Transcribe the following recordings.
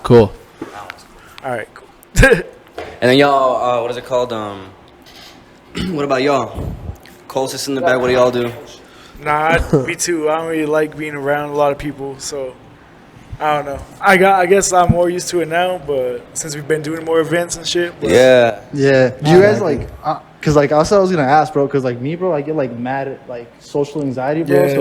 Cool. All right, cool. And then y'all, what is it called? What about y'all? Cole sits in the back. What do y'all do? Nah, me too. I don't really like being around a lot of people, so I don't know. I guess I'm more used to it now, but since we've been doing more events and shit. But Yeah. Yeah. Do you guys cause like also I was gonna ask, bro, cause like me, bro, I get like mad at like social anxiety, bro. Yeah. So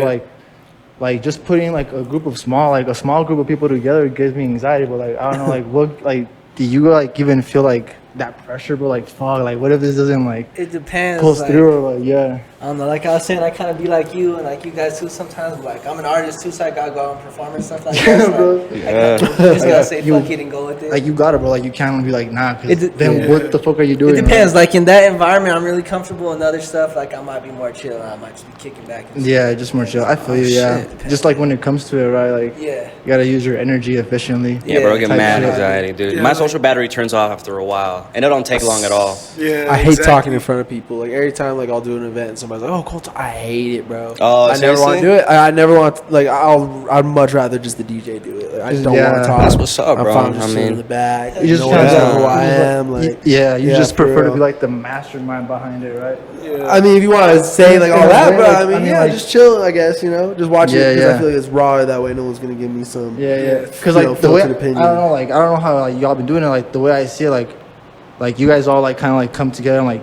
like just putting like a small group of people together gives me anxiety. But like I don't know, like what like do you like even feel like that pressure, bro? Like fuck, like what if this doesn't like It depends. pull Like, through or like yeah. I don't know. Like I was saying, I kind of be like you and like you guys too sometimes. But like I'm an artist too, so I gotta go out and perform and stuff like that. So, Bro. like, I just gotta say fuck it and go with it. Like you got it, bro. Like you can't be like nah, cause It then what the fuck are you doing? It depends. Like in that environment, I'm really comfortable. And other stuff, like I might be more chill. And I might just be kicking back. And Yeah, just more chill. I feel you. Yeah, shit. just like when it comes to it, right? Like Yeah. you gotta use your energy efficiently. Yeah, bro, I get type mad shit. anxiety, dude. Yeah, My like- social battery turns off after a while, and it don't take long at all. yeah, I hate exactly. talking in front of people. Like every time, like I'll do an event and somebody's like, "Oh, Cole, I hate it, bro." Oh, I never want seriously? to do it. I never want. Like I'd much rather just the DJ do it. Like, I don't Yeah. want to talk. That's what's up, I'm bro. fine just I sitting in mean- the back. You just no kinda one knows got- who I am. Like, Yeah, you just for prefer to real. be like the mastermind behind it, right? Yeah. I mean, if you want to say like all that, bro, I mean, yeah, like- just chill. I guess just watch Yeah, it because yeah. I feel like it's raw that way. No one's gonna give me some. Yeah. Because You know, like the way I filtered don't opinion. know, like I don't know how like y'all been doing it. Like the way I see it, like you guys all like kind of like come together and like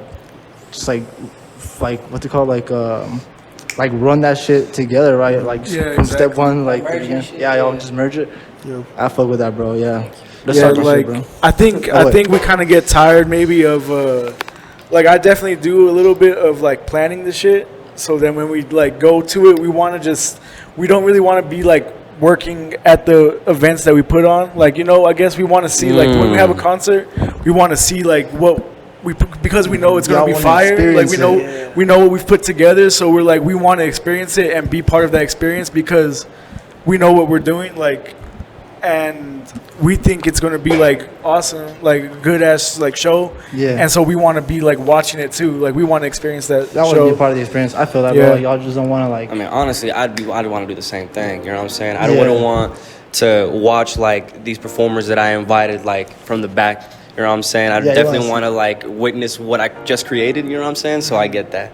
just like what they call like run that shit together, right? Like Yeah, from step exactly. one, like Merging yeah, shit, y'all yeah. just merge it. Yeah. I fuck with that, bro. Yeah. Let's Yeah, start that like shit, bro. I think Oh, wait. we kind of get tired maybe of like I definitely do a little bit of like planning the shit. So then when we like go to it, we don't really want to be like working at the events that we put on. Like I guess we want to see like when we have a concert, we want to see like what because we know it's gonna Y'all be wanna fire. Like experience we know what we've put together. So we're like we want to experience it and be part of that experience because we know what we're doing. Like. And we think it's gonna be like awesome, like good ass like show. Yeah. And so we want to be like watching it too. Like we want to experience that That want show. to be a part of the experience. I feel that, Yeah. bro. Like, y'all just don't want to like. I mean, honestly, I'd want to do the same thing. You know what I'm saying? I Yeah. wouldn't want to watch like these performers that I invited like from the back. You know what I'm saying? I'd Yeah, you definitely wanna want to like witness what I just created. You know what I'm saying? So I get that.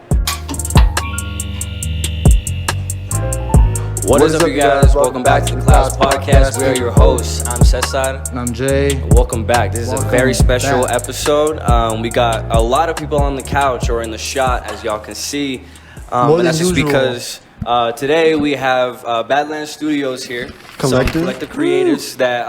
What is up, you guys? Welcome back to the Clouds Podcast. We are your hosts. I'm CESAR. And I'm Jay. Welcome back. This is a Welcome very special back. episode. We got a lot of people on the couch or in the shot, as y'all can see. More But that's than just usual. because today we have BADLAND Studios here. Collective. Some collective creators that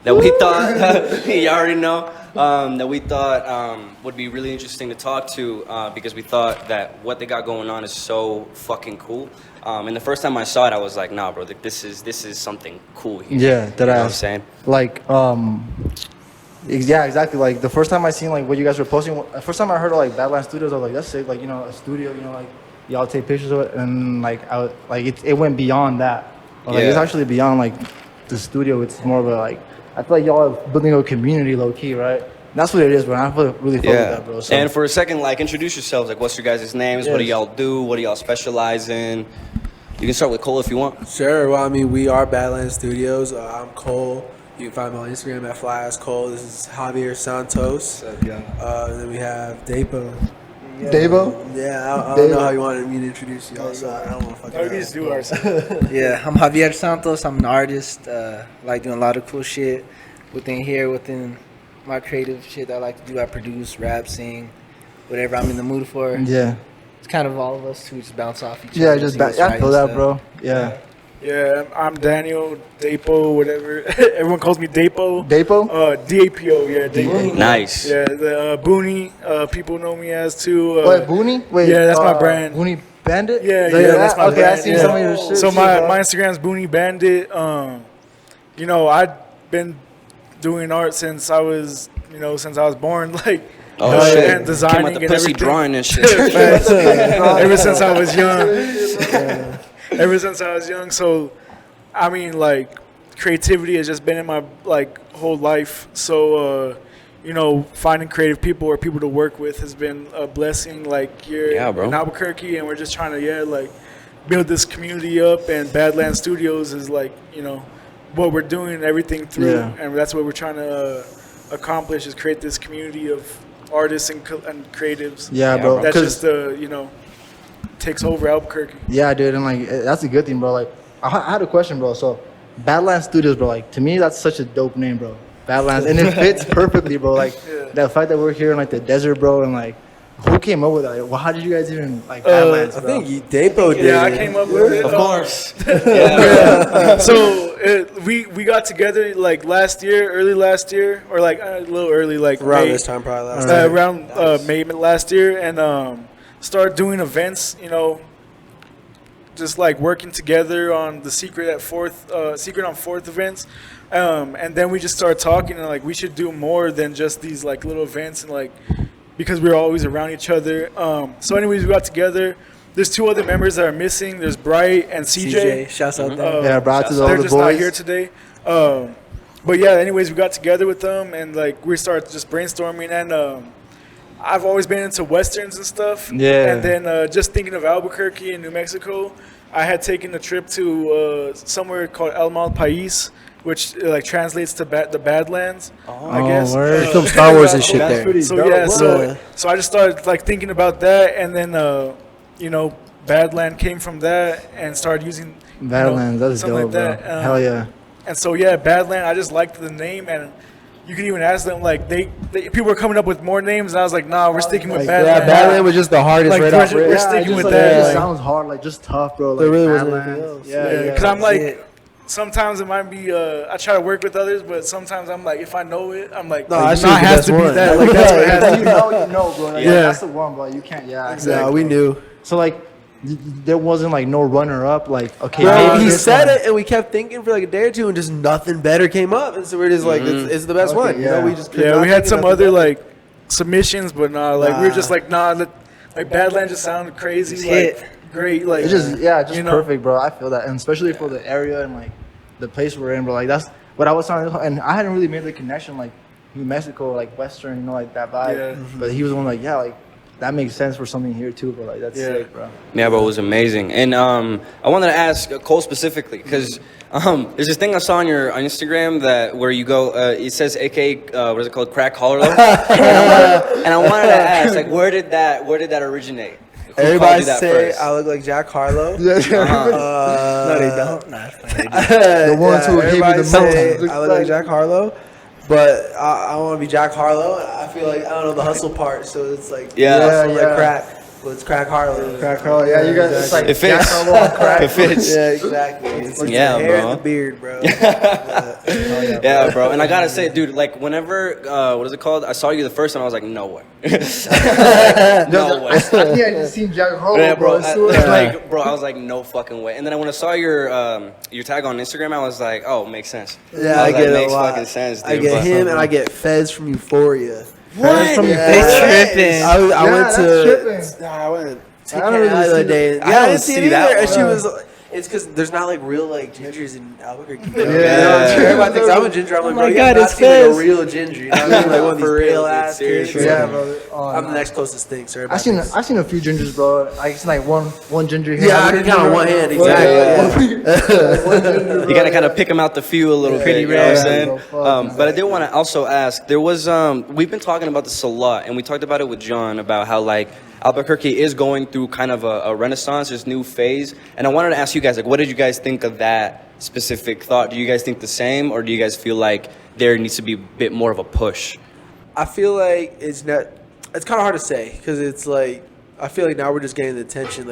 that we thought, you already know, that we thought would be really interesting to talk to because we thought that what they got going on is so fucking cool. And the first time I saw it, I was like, nah, bro, like, this is something cool here. Yeah, that you know I what I'm saying? like yeah, exactly. Like the first time I seen like what you guys were posting, the first time I heard of like Badland Studios, I was like, that's sick. Like a studio, like y'all take pictures of it, and like I was, like it went beyond that. Like it's Yeah. actually beyond like the studio. It's more of a like I feel like y'all are building a community low key, right? And that's what it is, bro. I feel really fuck with that, bro. So, And for a second, like, introduce yourselves. Like, what's your guys' names? What do Yes. y'all do? What do y'all specialize in? You can start with Cole if you want. Sure. Well, I mean, we are Badland Studios. I'm Cole. You can find me on Instagram at FlyAsCole. This is Javier Santos. And then we have Dapo. Davo? Yeah, I don't know how you wanted me to introduce y'all, so I don't want to fucking. Or we just do ourselves. Yeah, I'm Javier Santos. I'm an artist. Like doing a lot of cool shit within my creative shit that I like to do. I produce, rap, sing, whatever I'm in the mood for. yeah, It's kind of all of us who just bounce off each yeah, other. just see what's I right feel and that, stuff. bro. Yeah, Yeah, I'm Daniel Dapo, whatever. Everyone calls me Dapo. Dapo. DAPO, yeah, Dapo. Nice. Yeah, the Booney, people know me as too. Wait, Booney? Wait, yeah, that's my brand. Booney Bandit. Yeah, Like yeah, that? that's my okay, brand. I seen yeah. some of your shit. So too, my bro. Instagram's Booney Bandit. I've been doing art since I was born. Like, Oh, shit. and designing Came out the and pussy everything. drawing and shit. Facts. Ever since I was young. Ever since I was young. So, I mean, like, creativity has just been in my, like, whole life. So, finding creative people or people to work with has been a blessing. Like, here bro. in Albuquerque, and we're just trying to, build this community up. And Badland Studios is, like, what we're doing everything through, Yeah. and that's what we're trying to accomplish is create this community of artists and creatives. Yeah, bro. That 'Cause- just takes over Albuquerque. Yeah, dude, and like that's a good thing, bro. Like I had a question, bro. So Badlands Studios, bro. Like to me, that's such a dope name, bro. Badlands, and it fits perfectly, bro. Like the fact that we're here in like the desert, bro, and like who came up with that? Like, well, how did you guys even like Badlands, I bro? think Dapo did. Yeah, I came up with it. Of course. So we got together like early last year, or like a little early, like Around May, this time, probably last time. around May last year, and started doing events. Just like working together on the Secret on Fourth events, and then we just started talking and like we should do more than just these like little events and like because we were always around each other. So anyways, we got together. There's 2 other members that are missing. There's Bright and CJ. Shouts out there. Yeah, bro, to the They're older just not boys. here today. But yeah, anyways, we got together with them and like we started just brainstorming and I've always been into westerns and stuff. Yeah. And then just thinking of Albuquerque in New Mexico, I had taken a trip to somewhere called El Mal País, which like translates to the Badlands. I guess. word. They film Star Wars and shit That's there. pretty So dope. yeah, Word. so I just started like thinking about that, and then Badland came from that, and started using Badlands, that's something dope, like bro. that. Hell yeah. And so yeah, Badland. I just liked the name, and you can even ask them like they people were coming up with more names, and I was like, nah, we're sticking with Like, Badland. Yeah, Badland was just the hardest Like, right we're off rip. we're sticking with It that. just like- sounds hard, like just tough, bro. Like, There really wasn't Badlands. anything else. Yeah, Because I'm like, it. sometimes it might be. I try to work with others, but sometimes I'm like, if I know it, I'm like, No, like, I it should be the has best to be one. that. Like that's what it has to you be. know, bro. Like, Yeah. that's the one, bro. You can't. Yeah, exactly. Yeah, we knew. So like, there wasn't like no runner up. Like, okay, Bro, maybe he this said one. it, and we kept thinking for like a day or two, and just nothing better came up. And so we're just like, it's the best Okay, one. You know, yeah. we just could Yeah, not we had think some of other nothing like submissions, but we were Nah. just like, like Badland just sounded crazy, It's like great, like It's just just you know? perfect, bro. I feel that, and especially for the area and like the place we're in, bro. Like that's what I was trying to, and I hadn't really made the connection, like New Mexico, like Western, like that vibe. Yeah. But he was one like, like that makes sense for something here too, bro. Like that's Yeah. sick, bro. Yeah, bro, it was amazing. And I wanted to ask Cole specifically because there's this thing I saw on your on Instagram that where you go, it says AKA what is it called, Crack Harlow, and I wanted to ask like where did that originate? Who called Everybody you that say first? I look like Jack Harlow. No, they don't. Nah, it's fine. The ones who gave you everybody the say most. I look like Jack Harlow, but I want to be Jack Harlow. I feel like I don't know the hustle part, so it's like Yeah. hustle Yeah. like crack. Well, it's Crack Harlow. Crack Harlow, yeah, you guys. It's like It fits. Jack Harlow on crack. It fits. Yeah, exactly. It's like Yeah, the hair bro. and the beard, bro. Yeah, bro. And I gotta say, dude, like whenever what is it called? I saw you the first time. I was like, no way. No way. I think I just seen Jack Harlow, Yeah, bro. I swear. Like, bro, I was like, no fucking way. And then when I saw your tag on Instagram, I was like, oh, makes sense. Yeah, I I was get like, it makes a lot. fucking sense, dude. I get But- him and I get Fez from Euphoria. What? From Yeah. They tripping. I Yeah, went that's to. tripping. Nah, I went to I don't really the other see day. I Yeah, I don't didn't see see it that either. And she one. was. It's because there's not like real like gingers in Albuquerque. Yeah. Everybody thinks I'm a ginger. I'm like, Oh bro, my you God, have not it's seen like a Fez. real ginger. You know what I mean? Like one of these For real, pale dude, ass kids. seriously. Yeah, bro. I'm the next closest thing, sir. I seen a few gingers, bro. Like it's like one ginger here. Yeah, I can count on one hand, exactly. You gotta kind of pick them out the few a little bit, you know what I'm rare, saying? bro. Fuck, But I did want to also ask, there was, we've been talking about this a lot, and we talked about it with John, about how, like, Albuquerque is going through kind of a renaissance, this new phase, and I wanted to ask you guys, like, what did you guys think of that specific thought? Do you guys think the same, or do you guys feel like there needs to be a bit more of a push? I feel like it's not. It's kind of hard to say because it's like I feel like now we're just getting the attention.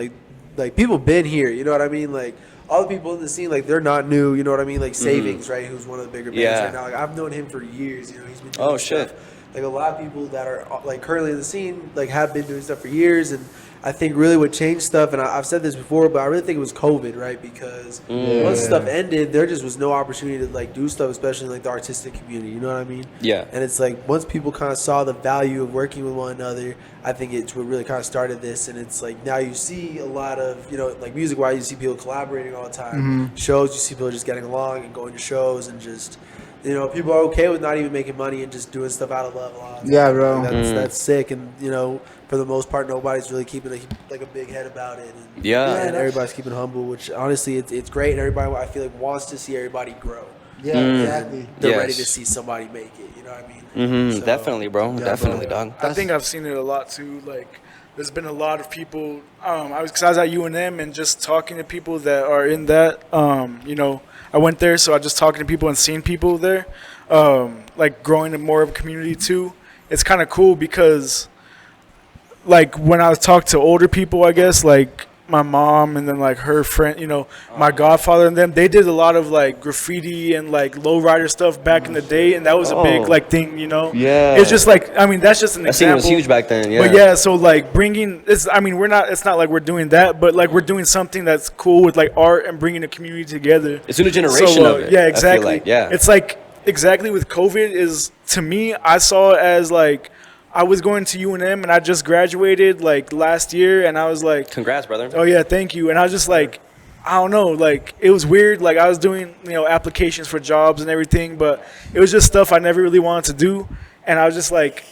Like people been here, you know what I mean? Like all the people in the scene, like they're not new, you know what I mean? Like Savings, right? Who's one of the bigger bands Yeah. right now. Like I've known him for years. You know, he's been doing Oh, stuff. shit. Like a lot of people that are like currently in the scene, like have been doing stuff for years, and I think really what changed stuff, and I've said this before, but I really think it was COVID, right? Because once stuff ended, there just was no opportunity to like do stuff, especially in like the artistic community. You know what I mean? Yeah. And it's like once people kind of saw the value of working with one another, I think it's what really kind of started this. And it's like now you see a lot of, you know, like music wise, you see people collaborating all the time. Shows, you see people just getting along and going to shows and just, you know, people are okay with not even making money and just doing stuff out of love a lot of the Yeah, time. bro. Like, that's sick. And, you know, for the most part, nobody's really keeping like a big head about it. And, Yeah. and everybody's keeping humble, which honestly, it's great. And everybody, I feel like, wants to see everybody grow. Yeah, exactly. they're ready to Yes. see somebody make it. You know what I mean? Mm-hmm. So, Definitely, bro. yeah, Definitely, bro. dog. I think I've seen it a lot too. Like, there's been a lot of people. Cause I was at UNM and just talking to people that are in that. You know, I went there, so I just talking to people and seeing people there. Like growing in more of a community too. It's kind of cool because, like, when I was talking to older people, I guess like my mom and then like her friend, you know, my godfather and them, they did a lot of like graffiti and like lowrider stuff back in the day, and that was a big like thing, you know. Yeah. It's just like, I mean, that's just an That scene example. was huge back then. Yeah. But yeah, so like bringing this, I mean, we're not. It's not like we're doing that, but like we're doing something that's cool with like art and bringing the community together. It's a new generation of it. Yeah, I feel exactly. like, yeah. It's like exactly with COVID is, to me, I saw it as like I was going to UNM and I just graduated like last year, and I was like, Congrats, brother. oh yeah, thank you. And I was just like, I don't know, like it was weird. Like I was doing, you know, applications for jobs and everything, but it was just stuff I never really wanted to do. And I was just like,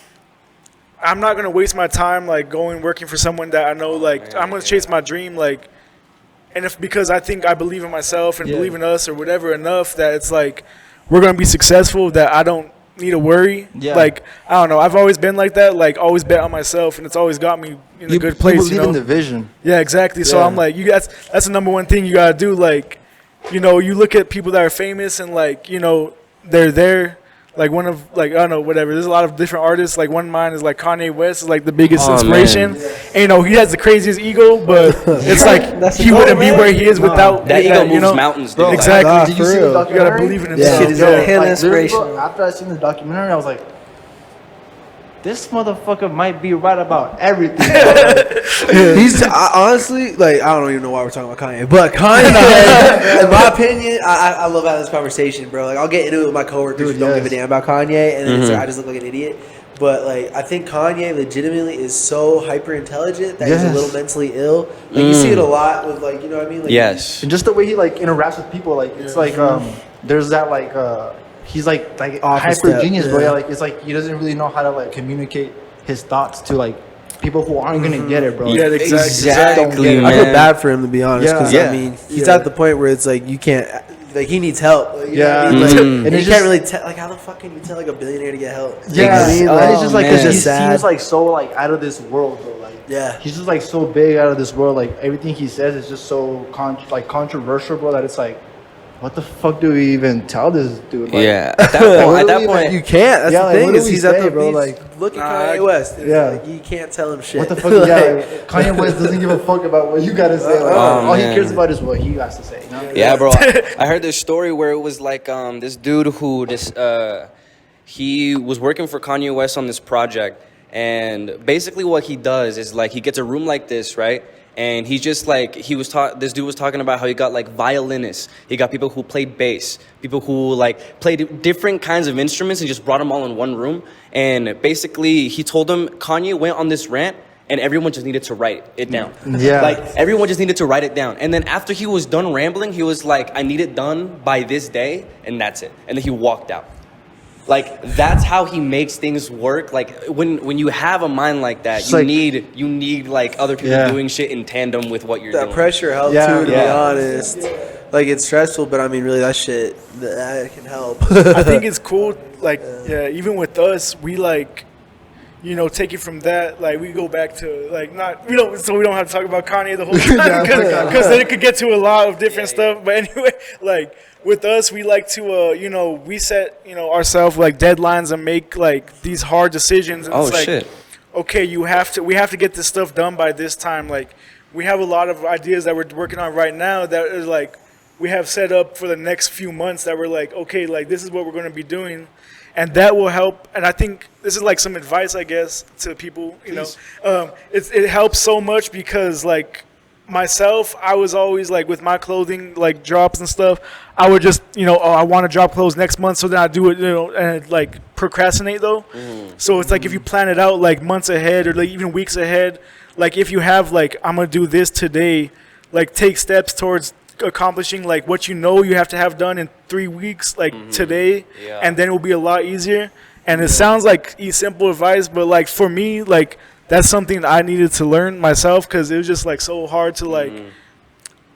I'm not gonna waste my time like going working for someone that I know. Like I'm gonna chase my dream. Like, and if because I think I believe in myself and believe in us or whatever enough that it's like we're gonna be successful, that I don't need to worry. Yeah. Like I don't know. I've always been like that. Like always bet on myself, and it's always got me in a good place. You believe You know? in the vision. Yeah, exactly. So Yeah. I'm like, that's the number one thing you gotta do. Like, you know, you look at people that are famous and like, you know, they're there. Like one of like I don't know, whatever. There's a lot of different artists. Like one of mine is like Kanye West is like the biggest Oh, inspiration. man. And you know, he has the craziest ego, but it's like That's he the wouldn't goal, be man. where he is without That ego moves you know? mountains, dude. Bro, Like, Exactly. God, Did you for see the real. You gotta documentary? believe in Yeah. himself. Shit is Yeah. hella Like, literally, inspiration. bro, after I seen the documentary, I was like, this motherfucker might be right about everything. bro. Honestly, like, I don't even know why we're talking about Kanye, but Kanye, in my opinion, I love having this conversation, bro. Like, I'll get into it with my coworkers who don't give a damn about Kanye, and then it's like, I just look like an idiot. But like, I think Kanye legitimately is so hyper intelligent that he's a Yes. little mentally ill. Like, you see it a lot with, like, you know what I mean? Like, yes. And just the way he like interacts with people, like it's like there's that like he's like Office hyper step, genius, bro. yeah. Yeah, like it's like he doesn't really know how to like communicate his thoughts to like people who aren't gonna get it, bro. Yeah, Like, exactly. Exactly, I feel man. bad for him, to be honest, because Yeah. I mean, he's Yeah. at the point where it's like you can't, like, he needs help. Like, you know what I Yeah. mean? Like, And and you it's can't just- really tell. Like, how the fuck can you tell like a billionaire to get help? Yeah, You know what I mean? and Like, it's just like man. cause he It's just sad. seems like so like out of this world, bro. Like Yeah. he's just like so big out of this world. Like everything he says is just so controversial, bro. That it's like, what the fuck do we even tell this dude? Like, Yeah. At that What point, do we even- you can't. That's Yeah, the like, thing. what do Is we he's at say, the bro? he's- Like, look at Nah, Kanye West. It's yeah. like, you can't tell him shit. What the fuck? Yeah, like, Kanye West doesn't give a fuck about what you gotta say. Like, all he man. cares about is what he has to say. You know? Yeah, bro. I heard this story where it was like this dude who he was working for Kanye West on this project, and basically what he does is like he gets a room like this, right? And he's just like this dude was talking about how he got like violinists, he got people who played bass, people who like played different kinds of instruments, and just brought them all in one room. And basically he told them Kanye went on this rant, and everyone just needed to write it down. Yeah. Like everyone just needed to write it down. And then after he was done rambling, he was like, I need it done by this day, and that's it. And then he walked out. Like that's how he makes things work. Like when you have a mind like that, It's like- you need like other people Yeah. doing shit in tandem with what you're That doing. pressure helps Yeah. too, to be Yeah. honest. Like, it's stressful, but I mean, really, that shit that can help. I think it's cool. Like, yeah, even with us, we like, you know, take it from that. Like, we go back to like not we don't have to talk about Kanye the whole time because then it could get to a lot of different stuff. But anyway, like with us, we like to you know, we set ourselves like deadlines and make like these hard decisions. And Oh, it's like, shit. okay, we have to get this stuff done by this time. Like, we have a lot of ideas that we're working on right now that is like we have set up for the next few months that we're like, okay, like this is what we're going to be doing, and that will help. And I think this is like some advice, I guess, to people. You know, it helps so much because like myself, I was always like with my clothing like drops and stuff, I would just I want to drop clothes next month, so then I do it, and like procrastinate though. So it's like if you plan it out like months ahead or like even weeks ahead, like if you have like I'm gonna do this today, like take steps towards accomplishing like what you have to have done in 3 weeks, like today, Yeah. and then it will be a lot easier. And it sounds like simple advice, but like for me, like that's something I needed to learn myself because it was just like so hard to like.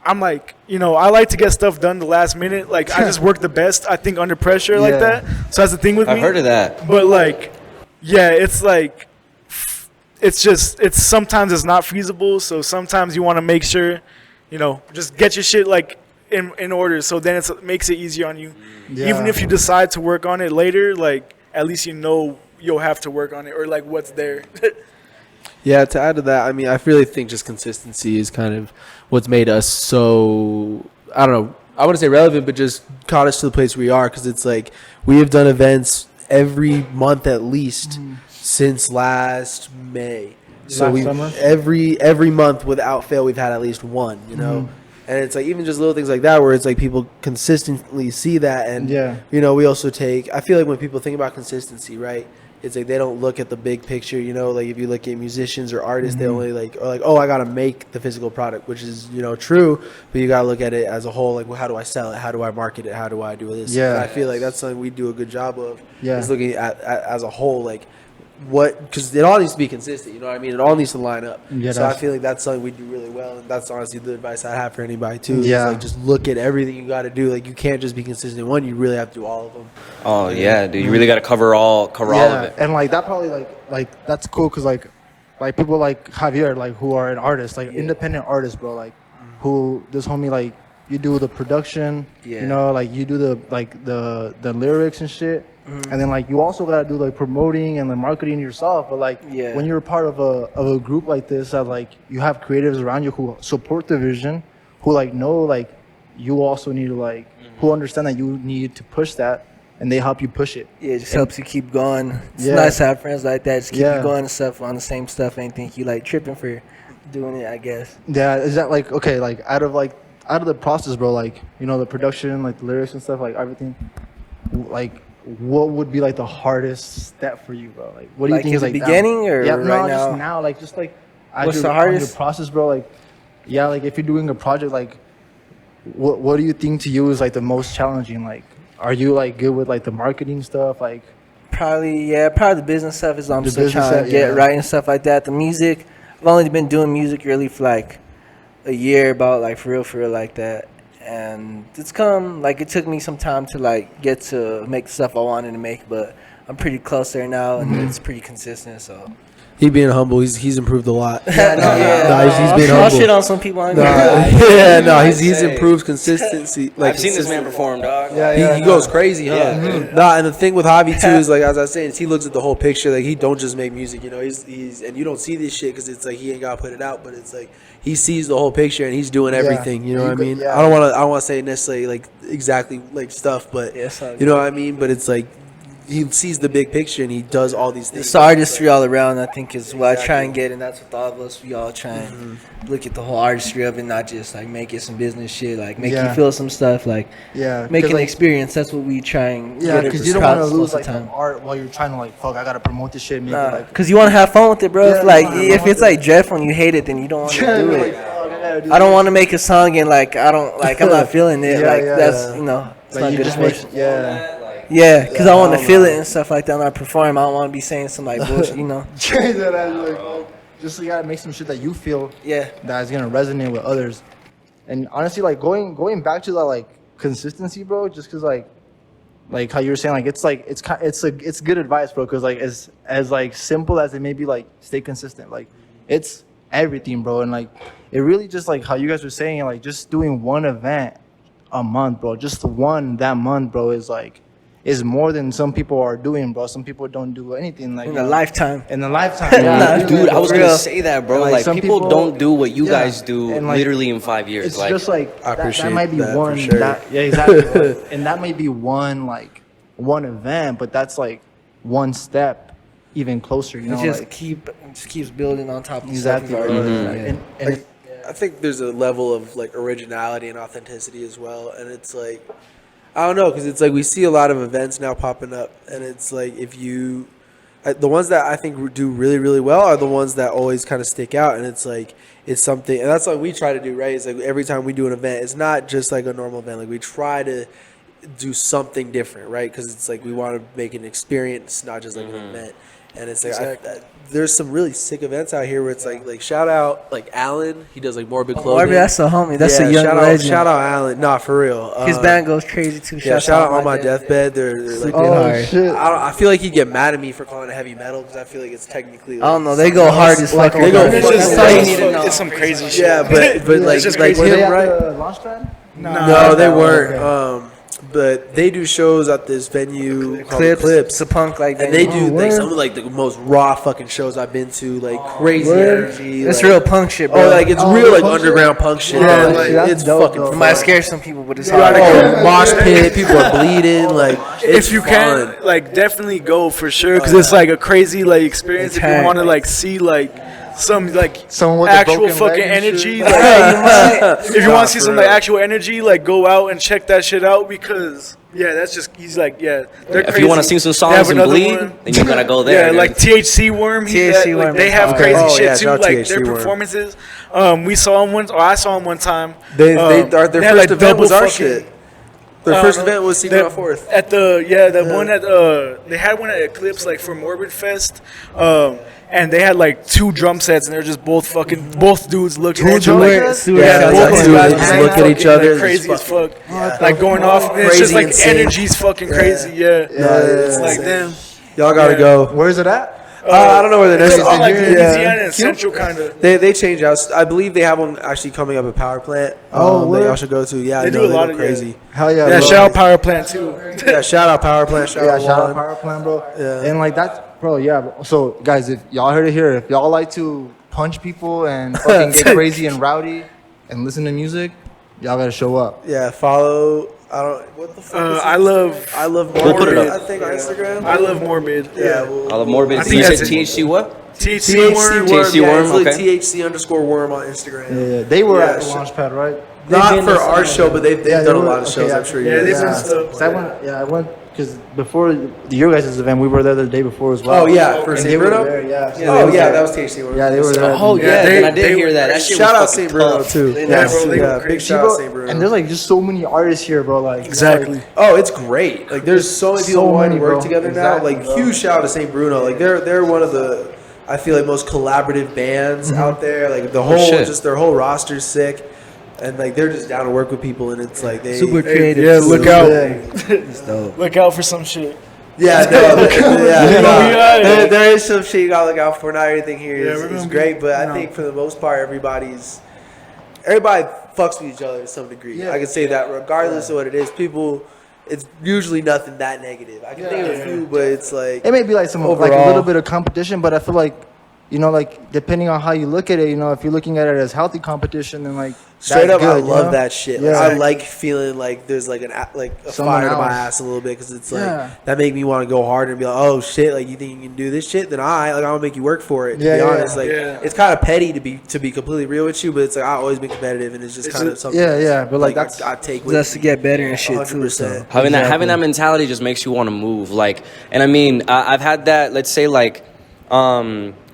I'm like, you know, I like to get stuff done the last minute. Like, I just work the best, I think, under pressure like that. So that's the thing with me. I've heard of that. But, like, yeah, it's like, it's sometimes it's not feasible. So sometimes you want to make sure, you know, just get your shit, like, in order. So then it makes it easier on you. Yeah. Even if you decide to work on it later, like, at least you know you'll have to work on it or, like, what's there. Yeah, to add to that, I mean, I really think just consistency is kind of what's made us so, I don't know, I wouldn't say relevant, but just caught us to the place we are, because it's like we have done events every month at least since last May. So we summer? every month without fail we've had at least one, you know. And it's like even just little things like that where it's like people consistently see that, and you know, we also take, I feel like when people think about consistency, right, it's like they don't look at the big picture, you know. Like if you look at musicians or artists, they only like are like, oh, I gotta make the physical product, which is, you know, true, but you gotta look at it as a whole. Like, well, how do I sell it? How do I market it? How do I do this? And I feel like that's something we do a good job of. Is looking at as a whole, like what, because it all needs to be consistent, you know what I mean? It all needs to line up. So I feel like that's something we do really well, and that's honestly the advice I have for anybody too. Is like just look at everything you got to do. Like you can't just be consistent in one. You really have to do all of them. Oh yeah, dude, you really got to cover all of it. And like that probably like that's cool because like people like Javier, like who are an artist, like independent artists, bro, like who this homie, like you do the production, you know, like you do the like the lyrics and shit. And then like you also gotta do like promoting and the marketing yourself. But like when you're a part of a group like this, that like you have creatives around you who support the vision, who like know like you also need to like who understand that you need to push that, and they help you push it. Yeah, it just helps you keep going. It's nice to have friends like that. Just keep you going and stuff on the same stuff. Ain't think you like tripping for doing it, I guess. Yeah, is that like okay? Like out of the process, bro. Like you know the production, like the lyrics and stuff, like everything, like. What would be like the hardest step for you, bro? Like, what do you think is like beginning or right no, now? just now, like just like what's the hardest process, bro? Like, like if you're doing a project, like, what do you think to you is like the most challenging? Like, are you like good with like the marketing stuff? Like, probably the business stuff is I'm still trying to get right and stuff like that. The music, I've only been doing music really for like a year, about like for real like that. And it's come, like, it took me some time to, like, get to make the stuff I wanted to make, but I'm pretty close there now, and it's pretty consistent, so. He being humble, he's improved a lot. He's being humble. I'll shit on some people. He's improved consistency. Like I've seen this man perform, dog. He goes crazy, huh? And the thing with Javi too is like, as I was saying, is he looks at the whole picture. Like he don't just make music, you know. He's and you don't see this shit because it's like he ain't gotta put it out, but it's like he sees the whole picture and he's doing everything. You know what I mean? I don't want to say necessarily like exactly like stuff, but you know what I mean. But it's like. He sees the big picture and he does all these things. It's artistry all around, I think, is what I try and get, and that's what all of us, we all try and look at the whole artistry of it, not just like make it some business shit, like make you feel some stuff, like make an experience. That's what we try and get because you don't want to lose like the art while you're trying to like fuck. I gotta promote this shit, because you want to have fun with it, bro. If it's like dreadful and you hate it, then you don't want to do it. I don't want to make a song and like I'm not feeling it. That's it's not good for Yeah, because I want to feel it and stuff like that when I perform. I don't want to be saying some like bullshit, Just you gotta make some shit that you feel that is gonna resonate with others. And honestly, like going back to that like consistency, bro. Just because like how you were saying, like it's good advice, bro. Because like as like simple as it may be, like stay consistent. Like it's everything, bro. And like it really just like how you guys were saying, like just doing one event a month, bro. Just one that month, bro, is more than some people are doing, bro. Some people don't do anything like in a lifetime. In a lifetime, dude. I was gonna say that, bro. Like people don't do what you guys do, and, like, literally in 5 years. It's like, just like I appreciate that might be that one. for sure. Exactly. And that might be one event, but that's like one step even closer. You know, it just keeps building on top of exactly. Stuff And I think there's a level of like originality and authenticity as well, and it's like. I don't know, because it's like we see a lot of events now popping up, and it's like the ones that I think do really, really well are the ones that always kind of stick out, and it's like it's something, and that's what we try to do, right? It's like every time we do an event, it's not just like a normal event. Like we try to do something different, right? Because it's like we want to make an experience, not just like an event. And it's like there's some really sick events out here where it's like shout out like Alan. He does like Morbid Clothing. Morbid, that's a homie. That's a young legend. Shout out Alan. Nah, for real. His band goes crazy too. Yeah, shout out On My Deathbed. They're like, Oh shit! I feel like he'd get mad at me for calling it heavy metal because I feel like it's technically. Like, I don't know. They go hard as fuck. They go It's fucking just crazy. it's some crazy shit. Yeah, but like just like crazy. him, right? Launchpad? No, they weren't. But they do shows at this venue called Clips. The punk like that. And they do like word. some of like the most raw fucking shows I've been to, like crazy energy. It's like, real punk shit, bro. Oh, like it's real like underground punk shit. Yeah, Like, see, that's it's dope, fucking though. It fun. might scare some people, but it's Oh, hard. mosh pit, people are bleeding. Like it's If you fun. can, like, definitely go for sure, because it's like a crazy like experience. If you Attack. want to like see like some like Someone with a actual broken leg fucking and energy, shit. like, if you want to see for some real. like actual energy, like go out and check that shit out, because that's just he's like they're If crazy. you want to sing some They have songs and another bleed, one. then you gotta go there. Yeah, dude. like THC Worm. THC Like, Worm, they have okay. crazy Oh, shit yeah, too. shout out Like THC their Worm. performances. We saw him once, or I saw him one time. Their had, first like, event double was our fucking- shit. Their first event was Secret on Fourth. At the one at they had one at Eclipse like for Morbid Fest, and they had like 2 drum sets, and they're just both dudes looking at each drum other. sets? Yeah, both that's these what guys they just hang look at fucking, each other like, and crazy as just fuck, like going off. And it's just Crazy like insane. energy's fucking crazy. Yeah, it's like insane. them. Y'all gotta go. Where's it at? I don't know where the next It's all like yeah. Louisiana and Central kind of. They change out. I believe they have one actually coming up at Power Plant. Oh, that word? y'all should go to. Yeah, They I do know, a lot go of crazy. Hell yeah! Yeah, bro. shout out Power Plant too. Yeah, shout out Power Plant. Shout out Shout out Juan. Power Plant, bro. Yeah. And like that's, bro, yeah. Bro. So guys, if y'all heard it here, if y'all like to punch people and fucking get crazy and rowdy and listen to music, y'all gotta show up. Yeah, follow. I don't. What the fuck? is I it? love I love We'll put it Morbid, up. I think on Instagram. I love Morbid. Yeah. Well, I love Morbid. I You think said that's it. THC what? THC Worm. THC yeah, Worm, it's like okay. THC_worm on Instagram. Yeah, they were Yeah, at the shit. Launchpad, right? Not for our show, but they've Yeah, done they a were- lot of shows. okay, I'm sure. yeah, you they've guys. done Yeah, stuff. 'cause I went because before the Your Guys' event, we were there the day before as well. Oh yeah, for And St. they were Bruno. there, yeah. Oh yeah, that was THC. Yeah, they were there. Oh yeah, they- then I did they hear were that. That crazy. shit Shout out was St. fucking Bruno tough. too. Yeah, bro, they were big crazy. shout out St. Bruno. And there's like just so many artists here, bro. Like Exactly. Oh, it's great. Like there's so many people So wanting many, to work bro. together Exactly, now. Like bro. huge shout out to St. Bruno. Like they're one of the I feel like most collaborative bands out there. Like the whole shit. just their whole roster's sick. And like they're just down to work with people and it's like they Super creative. Yeah, too. look out. It's dope. Look out for some shit. Yeah, Yeah. there is some shit you gotta look out for. Not everything here Yeah, is, we're is gonna be- great, but I no. think for the most part, everybody fucks with each other to some degree. Yeah. I can say that regardless of what it is. People, it's usually nothing that negative. I can think of a few, but it's like it may be like some like a Overall. little bit of competition, but I feel like, you know, like depending on how you look at it, you know, if you're looking at it as healthy competition, then like straight that's up, I good, you love know? that shit. Yeah. Like, I like feeling like there's like a Someone fire to my else. ass a little bit because it's like Yeah. that make me want to go harder and be like, oh shit, like you think you can do this shit? Then I'm gonna make you work for it. To Yeah, be yeah. honest, like Yeah. it's kind of petty to be completely real with you, but it's like I've always been competitive and it's just kind of something. Yeah, but like that's that's I take with Just to me. get better and shit too. 100%. So. Having that mentality just makes you want to move. Like, and I mean, I've had that. Let's say like,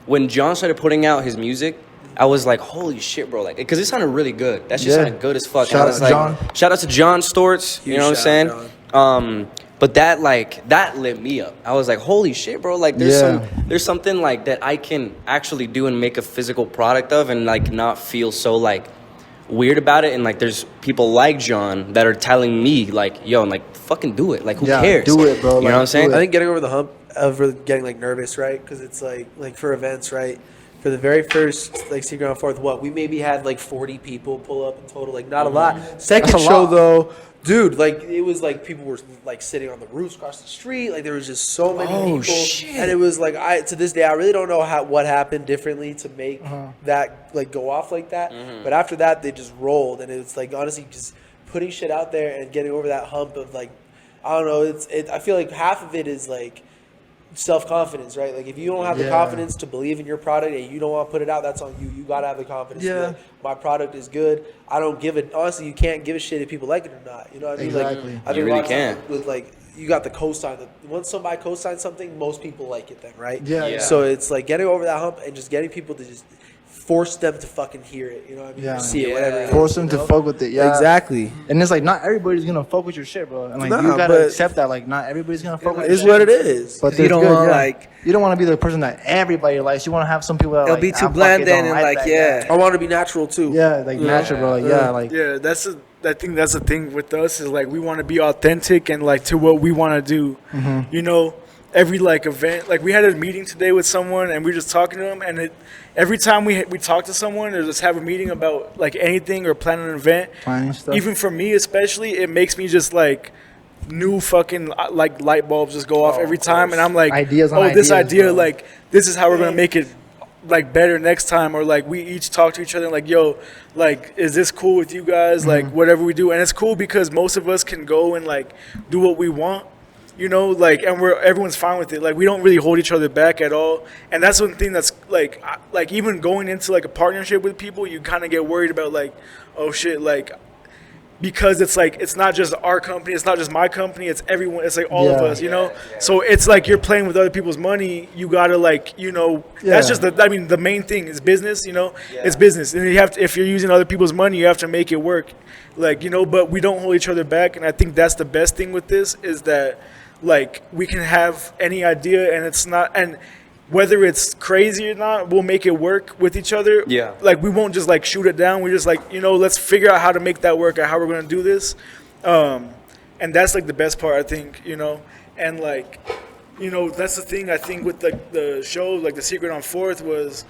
when John started putting out his music, I was like, holy shit, bro! Like, because it sounded really good. That shit Yeah. sounded good as fuck. Shout And I out was to like, John. Shout out to John Storts. You Huge know what I'm shout saying? out, But that lit me up. I was like, holy shit, bro! Like, there's something like that I can actually do and make a physical product of, and like not feel so like weird about it. And like, there's people like John that are telling me like, yo, and like, fucking do it. Like, who Yeah, cares? do it, bro. You know Like, what I'm saying? do I think getting over the hump of getting like nervous, right? Because it's like for events, right? For the very first like Secret on Fourth, we maybe had like 40 people pull up in total, like not a lot. Second That's a show lot. though, dude, like it was like people were like sitting on the roofs across the street, like there was just so many people, shit. and it was like to this day I really don't know what happened differently to make that like go off like that. But after that, they just rolled, and it's like honestly just putting shit out there and getting over that hump of like I don't know. I feel like half of it is like self-confidence, right? Like if you don't have the Yeah. confidence to believe in your product and you don't want to put it out, that's on you. You gotta have the confidence to be Yeah. like, my product is good. I don't give it. Honestly, you can't give a shit if people like it or not. You know what I mean? Exactly. Like, I You think a really lot of times can't. with like you got the cosign. Once somebody cosigns something, most people like it then, right? Yeah. Yeah. So it's like getting over that hump and just getting people to just force them to fucking hear it. You know what I mean? Yeah. Or see it, whatever. It Force is, them you to know? fuck with it. Yeah, Exactly. And it's like not everybody's gonna fuck with your shit, bro. And like Nah, you gotta but- accept that. Like not everybody's gonna fuck with It your is shit. what it is. But You it's don't good, want, yeah. like- you don't want to be the person that everybody likes. You want to have some people that It'll like, be too "Ah, fuck bland it, then don't and like like, that." yeah. I want to be natural too. Yeah, like natural, bro. Like, yeah, like Yeah, I think that's the thing with us is like we want to be authentic and like to what we want to do. You know, every like event, like we had a meeting today with someone and we were just talking to them, and every time we talk to someone or just have a meeting about like anything or plan an event, planning stuff. even for me especially, it makes me just like new fucking like light bulbs just go off every time, and I'm like, Ideas on this ideas, idea, bro. like this is how we're gonna make it like better next time, or like we each talk to each other like, yo, like is this cool with you guys, like whatever we do. And it's cool because most of us can go and like do what we want, you know, like, and everyone's fine with it. Like we don't really hold each other back at all. And that's one thing that's like even going into like a partnership with people, you kind of get worried about like, oh shit, like, because it's like it's not just our company, it's not just my company, it's everyone, it's like all of Yeah. us, you know. So it's like you're playing with other people's money. You gotta like, you know, that's Yeah. just the main thing is business, you know. It's business, and you have to, if you're using other people's money, you have to make it work, like, you know. But we don't hold each other back, and I think that's the best thing with this is that like we can have any idea, and it's not, and whether it's crazy or not, we'll make it work with each other. Yeah. Like we won't just like shoot it down. We're just like, you know, let's figure out how to make that work or how we're gonna do this. And that's like the best part, I think, you know. And like, you know, that's the thing I think with the show, like The Secret on 4th was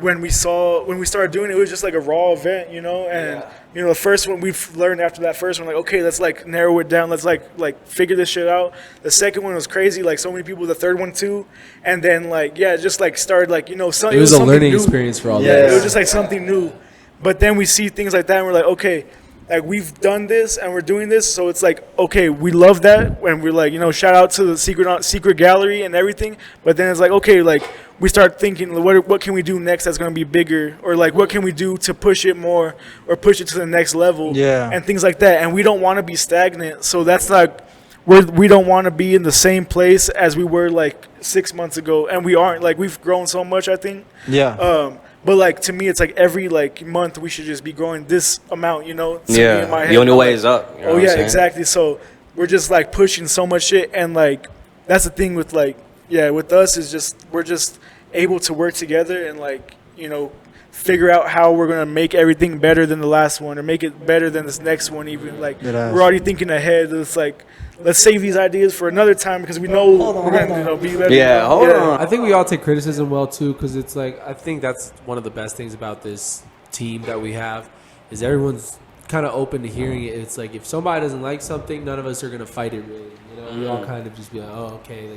when we started doing it, it was just like a raw event, you know. And you know, the first one we've learned after that first one, like, okay, let's like narrow it down, let's like figure this shit out. The second one was crazy, like so many people. The third one too, and then like just like started like, you know, It was a something learning new. experience for all Yeah, of it was us. just like something new. But then we see things like that, and we're like, okay, like we've done this and we're doing this, so it's like, okay, we love that, and we're like, you know, shout out to the secret gallery and everything. But then it's like, okay, like we start thinking, what can we do next that's gonna be bigger, or like what can we do to push it more or push it to the next level, Yeah. and things like that. And we don't want to be stagnant, so that's like we don't want to be in the same place as we were like 6 months ago, and we aren't. Like we've grown so much, I think. yeah. But like to me, it's like every like month we should just be growing this amount, you know. To me in my The head, only I'm way like, is up. You know Oh what I'm yeah, saying? exactly. So we're just like pushing so much shit, and like that's the thing with like with us is just we're just able to work together and like, you know, figure out how we're gonna make everything better than the last one or make it better than this next one. Even like Deadass. we're already thinking ahead. It's like let's save these ideas for another time because we know we're gonna, you know, be better. Yeah, hold on. I think we all take criticism well too, because it's like I think that's one of the best things about this team that we have is everyone's kind of open to hearing it. It's like if somebody doesn't like something, none of us are gonna fight it really. You know, we all kind of just be like, oh, okay,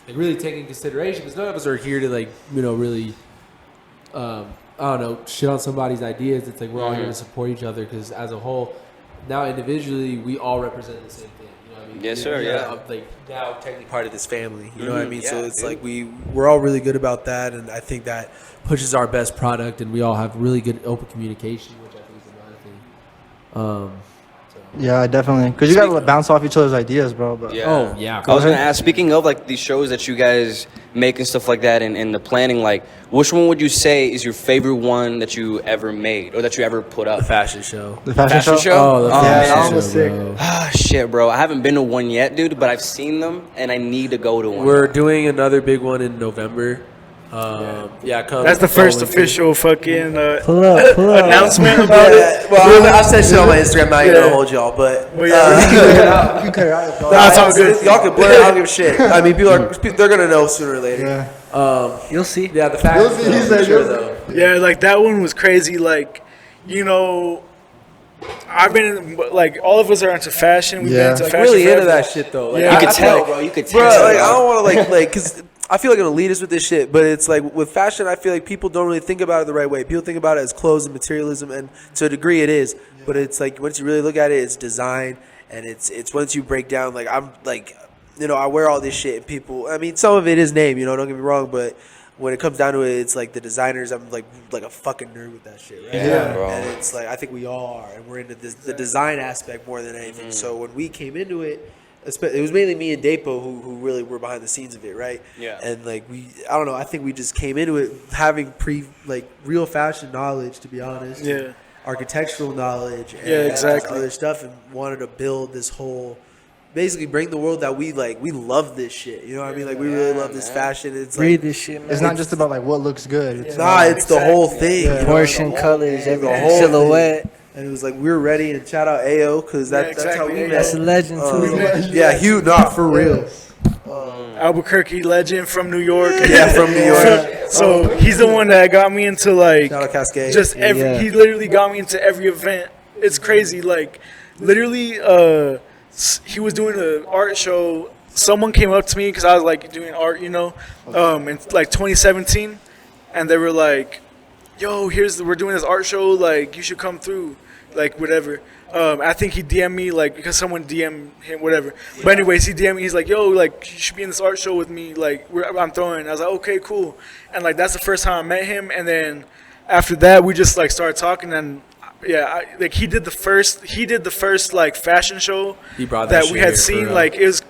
like really take into consideration because none of us are here to like, you know, really, I don't know, shit on somebody's ideas. It's like we're all here to support each other because as a whole, now individually we all represent the same thing. You know what I mean? Yes, sir, yeah. I'm, like now technically Part of this family, you know what I mean. So Yeah, it's dude. like we're all really good about that, and I think that pushes our best product, and we all have really good open communication, which I think is another thing. Yeah, definitely. Because you got to bounce off each other's ideas, bro. But Yeah. Oh, yeah. I was gonna ask. Speaking of like these shows that you guys make and stuff like that, and the planning, like, which one would you say is your favorite one that you ever made or that you ever put up? fashion show. the fashion, Fashion show? Oh, the Oh, fashion that show, was sick. bro. Ah, shit, bro. I haven't been to one yet, dude, but I've seen them and I need to go to one. We're doing another big one in November. Come. That's the first forward. official fucking Pull up. announcement about it. Yeah, well, I said shit on my Instagram. Not gonna hold y'all, but But yeah, You can cut it out. Bro. Nah, it's all good. Y'all can blur it. I don't give a shit. I mean, they're gonna know sooner or later. Yeah. You'll see. Yeah, the fashion You'll see, show, he for said sure, you'll see. though. yeah, like that one was crazy. Like, you know, I've been like all of us are into fashion. We've Yeah. been into Like fashion really into forever. that shit though. Like, Yeah. you I could tell, like- bro. You could tell. Bro, like I don't want to like, cause I feel like an elitist with this shit, but it's like with fashion, I feel like people don't really think about it the right way. People think about it as clothes and materialism, and to a degree, it is. But it's like once you really look at it, it's design, and it's once you break down. Like I'm like, you know, I wear all this shit, and people. I mean, some of it is name, you know. Don't get me wrong, but when it comes down to it, it's like the designers. I'm like a fucking nerd with that shit, right? Yeah, bro. And it's like I think we all are, and we're into the design aspect more than anything. So when we came into it, it was mainly me and Dapo who really were behind the scenes of it, right? Yeah. And like I don't know, I think we just came into it having real fashion knowledge, to be honest. Yeah. Architectural knowledge. And Yeah, exactly. other stuff, and wanted to build this whole. Basically, bring the world that we like. We love this shit. You know what I mean? Like we really love this fashion. It's Breathe like this shit, man. It's not just about like what looks good. It's it's the whole thing. Yeah. you know, Proportion, the whole colors, thing, everything, the whole silhouette. thing. And it was like we were ready. And shout out Ao because that's how we exactly. met. That's a legend too. Yeah, Hugh, not for real. Albuquerque legend from New York. Yeah, from New York. So he's the one that got me into like Shout out Cascade. just every. Yeah. He literally got me into every event. It's crazy. Like literally, he was doing an art show. Someone came up to me because I was like doing art, in like 2017, and they were like, "Yo, we're doing this art show. Like, you should come through, like whatever." I think he DM'd me like because someone DM'd him, whatever. But anyways, he DM'd me. He's like, "Yo, like you should be in this art show with me. Like, I'm throwing." I was like, "Okay, cool." And like that's the first time I met him. And then after that, we just like started talking and. Yeah, he did the first like fashion show He brought that that we shit had here seen. for, Like it was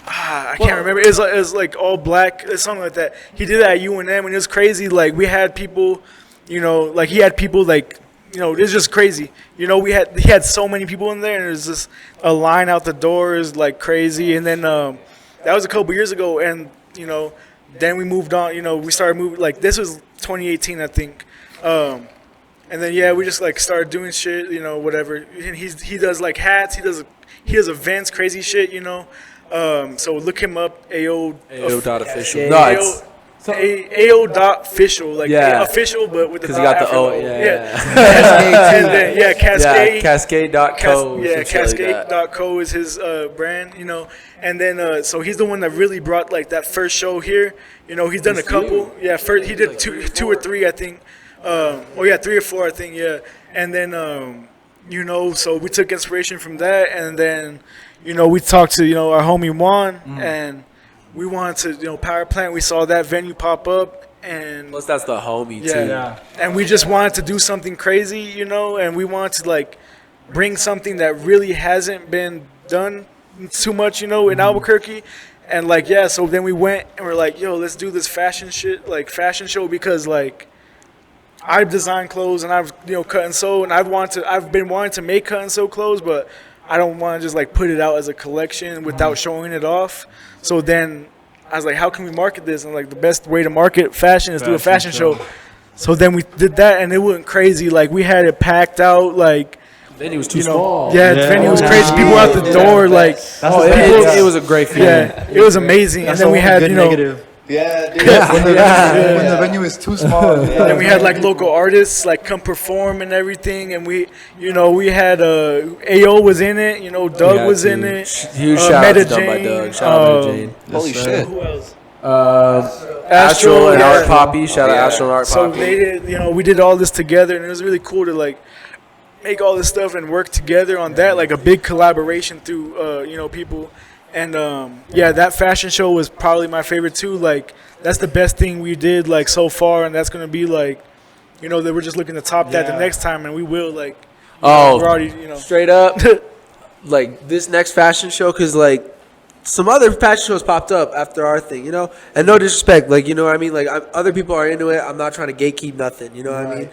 I can't remember. It was like all black, something like that. He did that at UNM, and it was crazy. Like we had people, like he had people like, it was just crazy. He had so many people in there, and it was just a line out the doors like crazy. And then that was a couple years ago, and then we moved on. We started moving. Like this was 2018, I think. And then we just like started doing shit, whatever. And he does like hats, he does events, crazy shit, So look him up, AO.official. Yeah, No, it's AO.official, like Yeah. official, but with the because you got the after O. O. Yeah. And then, Cascade. Cascade.co. Cascade.co is his brand, And then, so he's the one that really brought like that first show here. He's done a couple. Yeah, first he did two or three, I think. 3 or 4, I think. Yeah, and then so we took inspiration from that, and then we talked to our homie Juan, and we wanted to power plant. We saw that venue pop up, and Plus, that's the homie too. and we just wanted to do something crazy, and we wanted to like bring something that really hasn't been done too much, in Albuquerque. And like so then we went and we're like, yo, let's do this fashion show because like I've designed clothes and I've cut and sew, and I've been wanting to make cut and sew clothes, but I don't want to just like put it out as a collection without showing it off. So then I was like, how can we market this? And like the best way to market fashion is do a fashion show. So then we did that, and it went crazy. Like we had it packed out, like Venue was too small. Yeah, the venue was crazy. People out the door, like It was a great feeling. yeah, it was amazing. That's And then we the had only good negative. Yeah, dude. When the venue is too small. And we had like local artists like come perform and everything, and we had AO was in it, Doug was in it. Huge shout out to done by Doug. Shout out to Jane. Holy shit. Who else? Astral and yeah. Art Poppy. Shout out Astral and Art So Poppy. they did, we did all this together, and it was really cool to like make all this stuff and work together on that, like a big collaboration through people. And that fashion show was probably my favorite too. Like that's the best thing we did like so far, and that's gonna be like, that we're just looking to top that the next time, and we will like. We're already Straight up, like this next fashion show, because like some other fashion shows popped up after our thing, and no disrespect, like what I mean, like other people are into it. I'm not trying to gatekeep nothing, what I mean.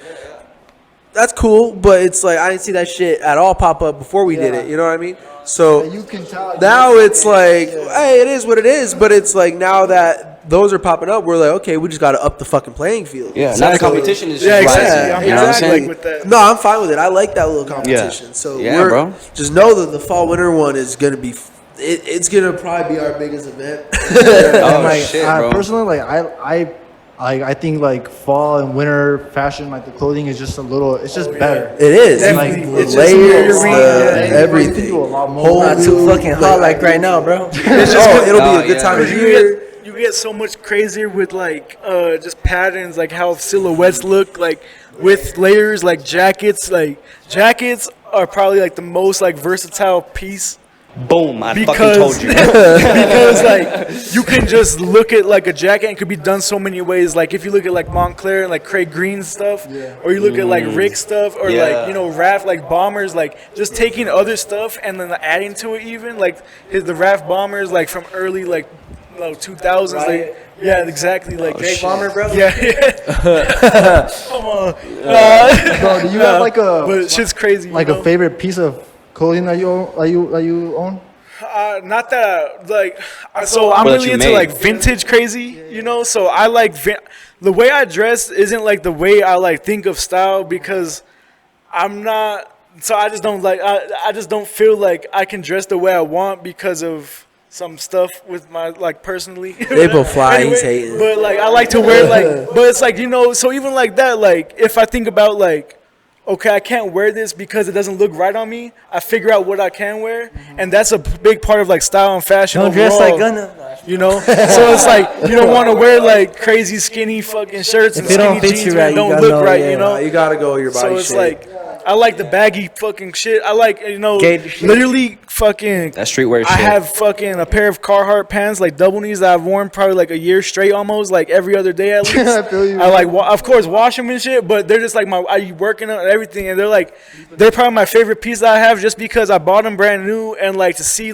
That's cool, but it's like I didn't see that shit at all pop up before we did it. You know what I mean? So You can tell. now it's like, hey, it is what it is. But it's like now that those are popping up, we're like, okay, we just got to up the fucking playing field. Yeah, now the competition is just Yeah, rising. exactly. You know what I'm Exactly. saying? Like with that. No, I'm fine with it. I like that little competition. So Yeah, bro. just know that the fall winter one is gonna be. It's gonna probably be our biggest event. Oh, like, shit, bro. Personally, like I think like fall and winter fashion, like the clothing is just a little. It's just better. It is. Like Definitely. It's It's just layers, more Yeah, everything. you can do a lot more. Whole Not too fucking hot like right now, bro. It'll be a good yeah. time of You year. get so much crazier with like just patterns, like how silhouettes look, like with layers, like jackets. Like jackets are probably like the most like versatile piece Boom! I fucking Because told you. because like you can just look at like a jacket and it could be done so many ways. Like if you look at like Montclair and like Craig Green stuff, or you look at like Rick stuff, or Yeah. like Raph like Bombers, like just taking other stuff and then adding to it. Even like the Raph Bombers like from early like 2000s. Like, yeah, exactly. Like Jake Bomber, bro. Yeah. Come on. Bro, do you have like a But shit's crazy. like a favorite piece of clothing that you own? That you own? Not that like so I'm Well, that really you into made. like vintage crazy, so I like the way I dress isn't like the way I like think of style because I'm not so I just don't like I just don't feel like I can dress the way I want because of some stuff with my like personally. April fly, he's hating. But like I like to wear like but it's like so even like that like if I think about like okay, I can't wear this because it doesn't look right on me. I figure out what I can wear, and that's a big part of like style and fashion. Don't dress overall, like Gunna. So it's like you don't want to wear like crazy skinny fucking shirts and If it skinny don't fit jeans you when right, it you don't gotta look know, right. yeah. You gotta go with your body So it's shape. like I like the baggy fucking shit. I like Gator shit. literally fucking. That streetwear I shit. have fucking a pair of Carhartt pants, like double knees that I've worn probably like a year straight, almost like every other day at least. I feel you. I like, of course, wash them and shit, but they're just like I working on everything, and they're probably my favorite piece that I have, just because I bought them brand new, and like to see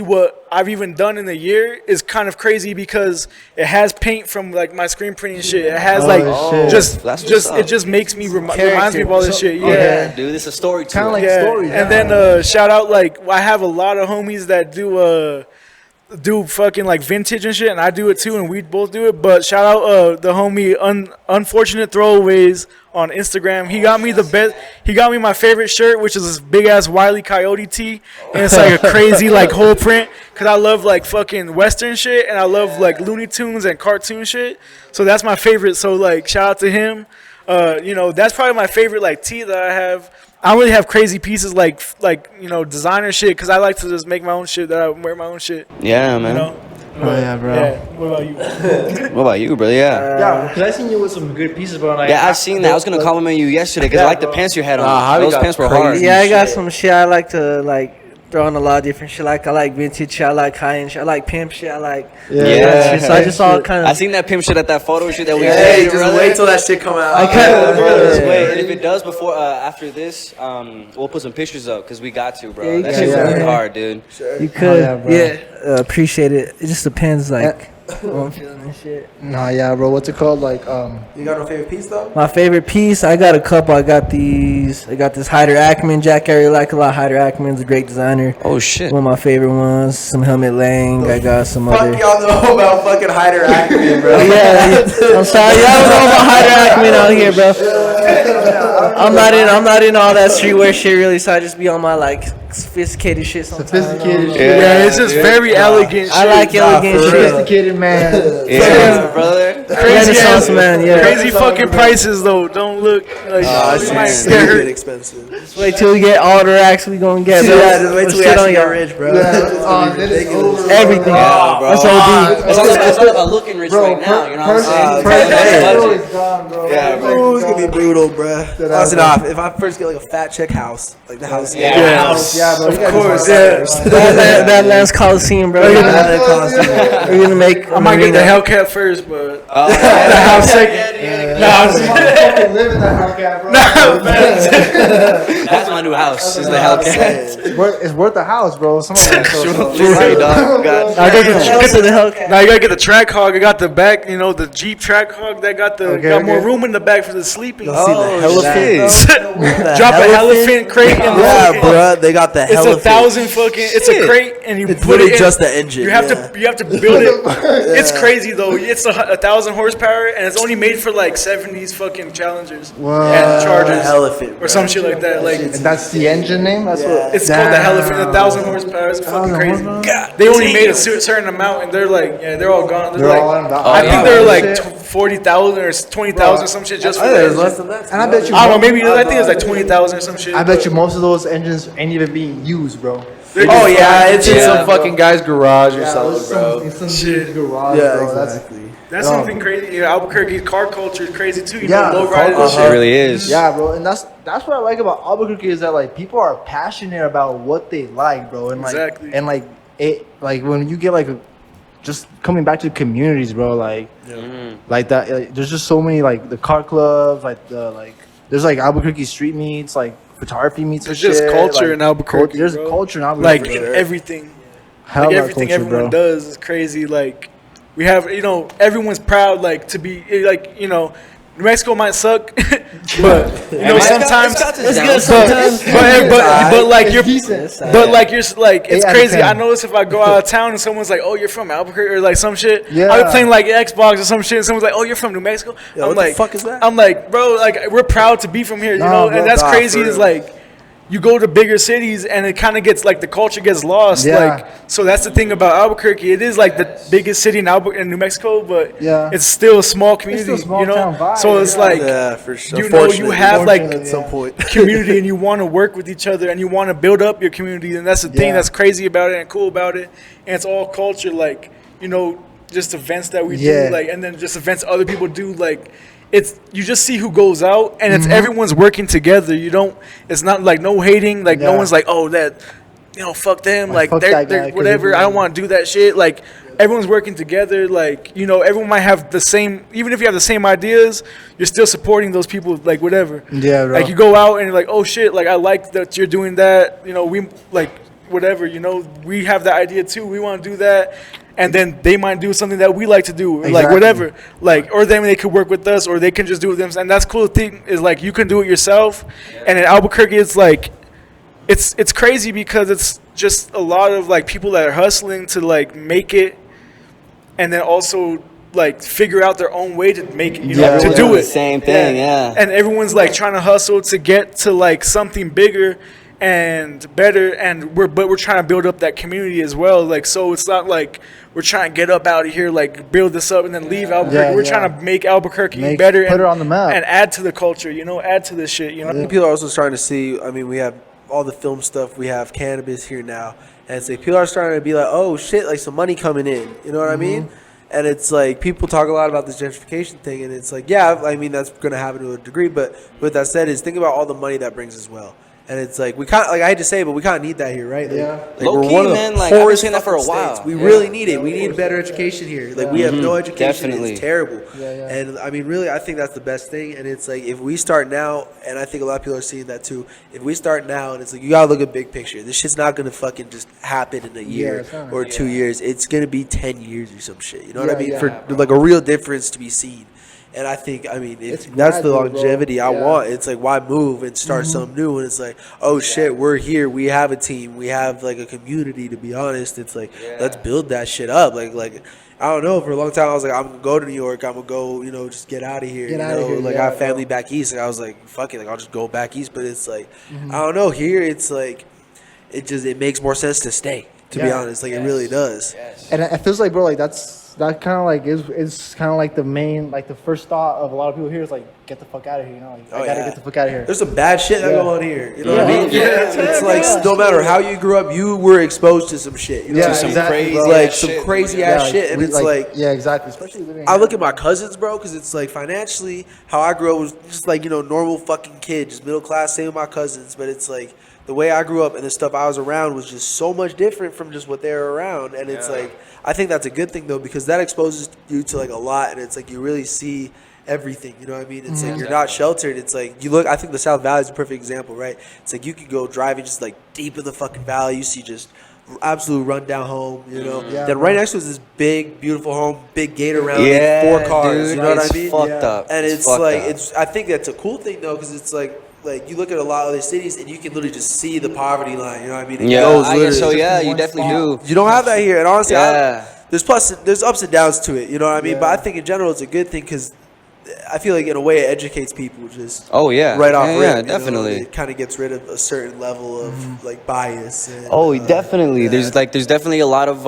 what I've even done in a year is kind of crazy because it has paint from like my screen printing shit. It has shit. That's what's up. it just makes me reminds me of all this shit. Yeah. Yeah, dude, it's a story too. Kind of like Yeah, stories. and then shout out like I have a lot of homies that do fucking like vintage and shit, and I do it too, and we both do it. But shout out the homie Unfortunate Throwaways on Instagram. He got me the best. He got me my favorite shirt, which is this big ass Wile E. Coyote tee, and it's like a crazy like whole print. Cause I love like fucking Western shit, and I love like Looney Tunes and cartoon shit. So that's my favorite. So like shout out to him. That's probably my favorite like tee that I have. I don't really have crazy pieces like designer shit because I like to just make my own shit. That I wear my own shit. Yeah, man. Oh yeah, bro. Yeah. What about you? What about you, brother? Yeah. Yeah, because I seen you with some good pieces, bro. Like, Yeah, I've seen that. I was gonna compliment you yesterday because I like the pants you had on. Javi Those got pants were crazy. hard. Yeah, I got some shit I like to like throw on a lot of different shit. Like I like vintage shit, I like high end shit, I like pimp shit, I like Yeah. shit. So I just all kind I of seen that pimp shit at that photo shoot that we Hey, did. just brother. wait till that shit come out. I kinda- Brother, just Yeah. wait. And if it does before, after this, we'll put some pictures up because we got to, bro. Yeah, you that got shit's to. really hard, dude. you could. yeah, bro. Appreciate it. It just depends like what I'm feeling and shit. Nah, yeah, bro. What's it called? Like, You got no favorite piece though? My favorite piece, I got a couple. I got this Hyder Ackerman jacket I really like a lot. Hyder Ackerman's a great designer. Oh shit. One of my favorite ones. Some Helmet Lang. I got some Fuck other. y'all know about fucking Hyder Ackerman, bro. Yeah, I'm sorry. Y'all don't know about Hyder Ackerman out here, bro. I'm not in all that streetwear shit really, so I just be on my like sophisticated shit sometimes. sophisticated shit. Yeah, it's just very elegant. I like elegant shit. Sophisticated man. Yeah, brother. Renaissance man, yeah. Crazy fucking prices though. Don't look like It's scared. stupid expensive. Just wait till we get all the racks we gonna get, bro. Yeah, just wait till we Shit on actually get y'all. rich, bro. That is over. Everything. Yeah, bro. That's OD. It's not about looking rich right now. You know what I'm saying? is gone, bro. Yeah, bro. Ooh, it's gonna be brutal, bro. Listen off. If I first get like a fat check house, like the house. Yeah. Yeah, bro. Of course, Yeah. Badlands Coliseum, bro. We're gonna make. I might get the Hellcat first, but Oh, the house second. Fucking live in that Hellcat, bro. that's my new house. Is the Hellcat. It's worth the house, bro. Some of them. Hey, dog. God. I got the Shout out to the Hellcat. Now you gotta get the track hog. I got the back, the Jeep track hog that got more okay. room in the back for the sleeping. Y'all see the elephant? Oh, Drop an elephant crate in the Yeah, fucking- bro. They got the It's elephant. 1,000 fucking. It's a crate, and you It's put it literally in. just the engine. You have yeah. to build it. It's crazy though. It's 1,000 horsepower, and it's only made for like 70s fucking Challengers and The Chargers elephant, or some shit like that. Like And that's the engine name? That's what. it's called the Elephant. 1,000 horsepower. It's fucking crazy. God, They only made a certain amount, and they're like, they're all gone. They're like, all on the. I think yeah. they're like 40,000 or 20,000 or some shit just for There's that. less than that. And I bet you. I don't know. Maybe I think it's like 20,000 or some shit. I bet you most of those engines ain't even being used, bro. Oh yeah, it's in Yeah. some fucking guy's garage or Yeah, something, it's bro. some dude's garage, Yeah, bro. exactly. That's something crazy. Yeah, Albuquerque's car culture is crazy too. You Yeah, know, the low riders. culture. It really is. Yeah, bro, and that's what I like about Albuquerque is that like people are passionate about what they like, bro, and like Exactly. and like it like when you get like just coming back to communities, bro, like like that. Like, there's just so many like the car clubs, like there's like Albuquerque street meets, like photography meets. There's and just shit, culture like, in Albuquerque. There's bro. culture in Like Albuquerque. in everything. Hell, Like that everything culture, everyone bro. does is crazy. Like we have, everyone's proud like to be like, New Mexico might suck, but sometimes it's good sometimes. but like you're decent. but like you're like it's 8 out of crazy. 10. I notice if I go out of town and someone's like, "Oh, you're from Albuquerque," or like some shit. Yeah. I'll be playing like Xbox or some shit. And someone's like, "Oh, you're from New Mexico." Yeah, I'm what the like, fuck is that? I'm like, bro, like we're proud to be from here, Nah, bro. and that's Nah, crazy. for Is real. like. You go to bigger cities and it kind of gets like the culture gets lost. Yeah. Like, so that's the thing about Albuquerque. It is like the biggest city in New Mexico, but Yeah. it's still a small community. still a small town vibe, So it's yeah. like Yeah, for sure. you know you have like at some point. community and you want to work with each other and you want to build up your community, and that's the thing Yeah. that's crazy about it and cool about it. And it's all culture, like just events that we Yeah. do, like, and then just events other people do, like. You just see who goes out, and it's everyone's working together. It's not like no hating, like no Yeah. one's like, oh, that, fuck them, Like, like fuck they're that guy 'cause whatever. he- I don't want to do that shit. Like everyone's working together. Like everyone might have the same, even if you have the same ideas, you're still supporting those people. Like whatever. Yeah, bro. Like you go out and you're like, oh shit, like I like that you're doing that. We like whatever. We have that idea too. We want to do that. And then they might do something that we like to do, like Exactly. whatever, like, or then they could work with us, or they can just do it themselves. And that's cool thing is like you can do it yourself. And in Albuquerque, it's like, it's crazy because it's just a lot of like people that are hustling to like make it, and then also like figure out their own way to make it, Yeah, to yeah. do The it. same thing, yeah. And everyone's like trying to hustle to get to like something bigger and better, and we're trying to build up that community as well. Like, so it's not like we're trying to get up out of here, like build this up and then leave Albuquerque. Yeah, We're yeah. trying to make Albuquerque put better and it on the map. and add to the culture, add to this shit, I think people are also starting to see. I mean, we have all the film stuff. We have cannabis here now, and it's like people are starting to be like, "Oh shit!" Like some money coming in. You know what I mean? And it's like people talk a lot about this gentrification thing, and it's like, yeah, I mean that's going to happen to a degree. But with that said, is think about all the money that brings as well. And it's like we kind of, like I hate to say it, but we kind of need that here, right? Like, Yeah. like Low-key, one of the man, like, I've been poorest saying that for a fucking while. states. We Yeah. really need it. We need better education here. Like we have no education. Definitely. It's terrible. Yeah. And I mean, really, I think that's the best thing. And it's like if we start now, and I think a lot of people are seeing that too. If we start now, and it's like you gotta look at big picture. This shit's not gonna fucking just happen in a year it's not. or 2 years. It's gonna be 10 years or some shit. You know what I Yeah, mean? yeah. For like a real difference to be seen. And I think, I mean, It's if that's the gradual, bro. longevity I Yeah. want. It's like, why move and start something new? And it's like, oh shit, we're here. We have a team. We have like a community. To be honest, it's like, let's build that shit up. Like I don't know. For a long time, I was like, I'm gonna go to New York. I'm gonna go, just get out of here. Get outta here, Like yeah, I have family back east. Like I was like, fuck it. Like I'll just go back east. But it's like, I don't know. Here, it's like, it makes more sense to stay. To be Yeah. honest, like it really does. And it feels like, bro, like that kind of like is kind of like the main, like the first thought of a lot of people here is like, get the fuck out of here, like I gotta get the fuck out of here. There's some bad shit that Yeah. go on here. You know what I mean? Yeah. It's like no matter how you grew up, you were exposed to some shit. You know Yeah, what I mean? exactly, crazy bro. Like ass some shit, crazy dude. ass shit, and we, it's like yeah, exactly. Especially living. I look at my cousins, bro, because it's like financially how I grew up was just like normal fucking kid, just middle class. Same with my cousins, but it's like the way I grew up and the stuff I was around was just so much different from just what they were around, and it's like I think that's a good thing though because that exposes you to like a lot, and it's like you really see everything. You know what I mean? It's like you're not sheltered. It's like you look. I think the South Valley is a perfect example, right? It's like you can go driving just like deep in the fucking valley. You see just absolute rundown home. Yeah, Then bro. right next to us is this big, beautiful home, big gate around Yeah, it, 4 cars. dude, You know what I it's mean? fucked up. And it's fucked like up. I think that's a cool thing though, because it's like you look at a lot of other cities and you can literally just see the poverty line. You know what I mean? It Yeah, goes I guess so. literally- Yeah, in you one definitely spot. do. You don't have that here, and honestly, Yeah. there's ups and downs to it. You know what I mean? Yeah. But I think in general it's a good thing because I feel like in a way it educates people just Oh yeah. right off Yeah, rip. yeah, you know? definitely. It kind of gets rid of a certain level of like bias. And, Oh, definitely. yeah. There's definitely a lot of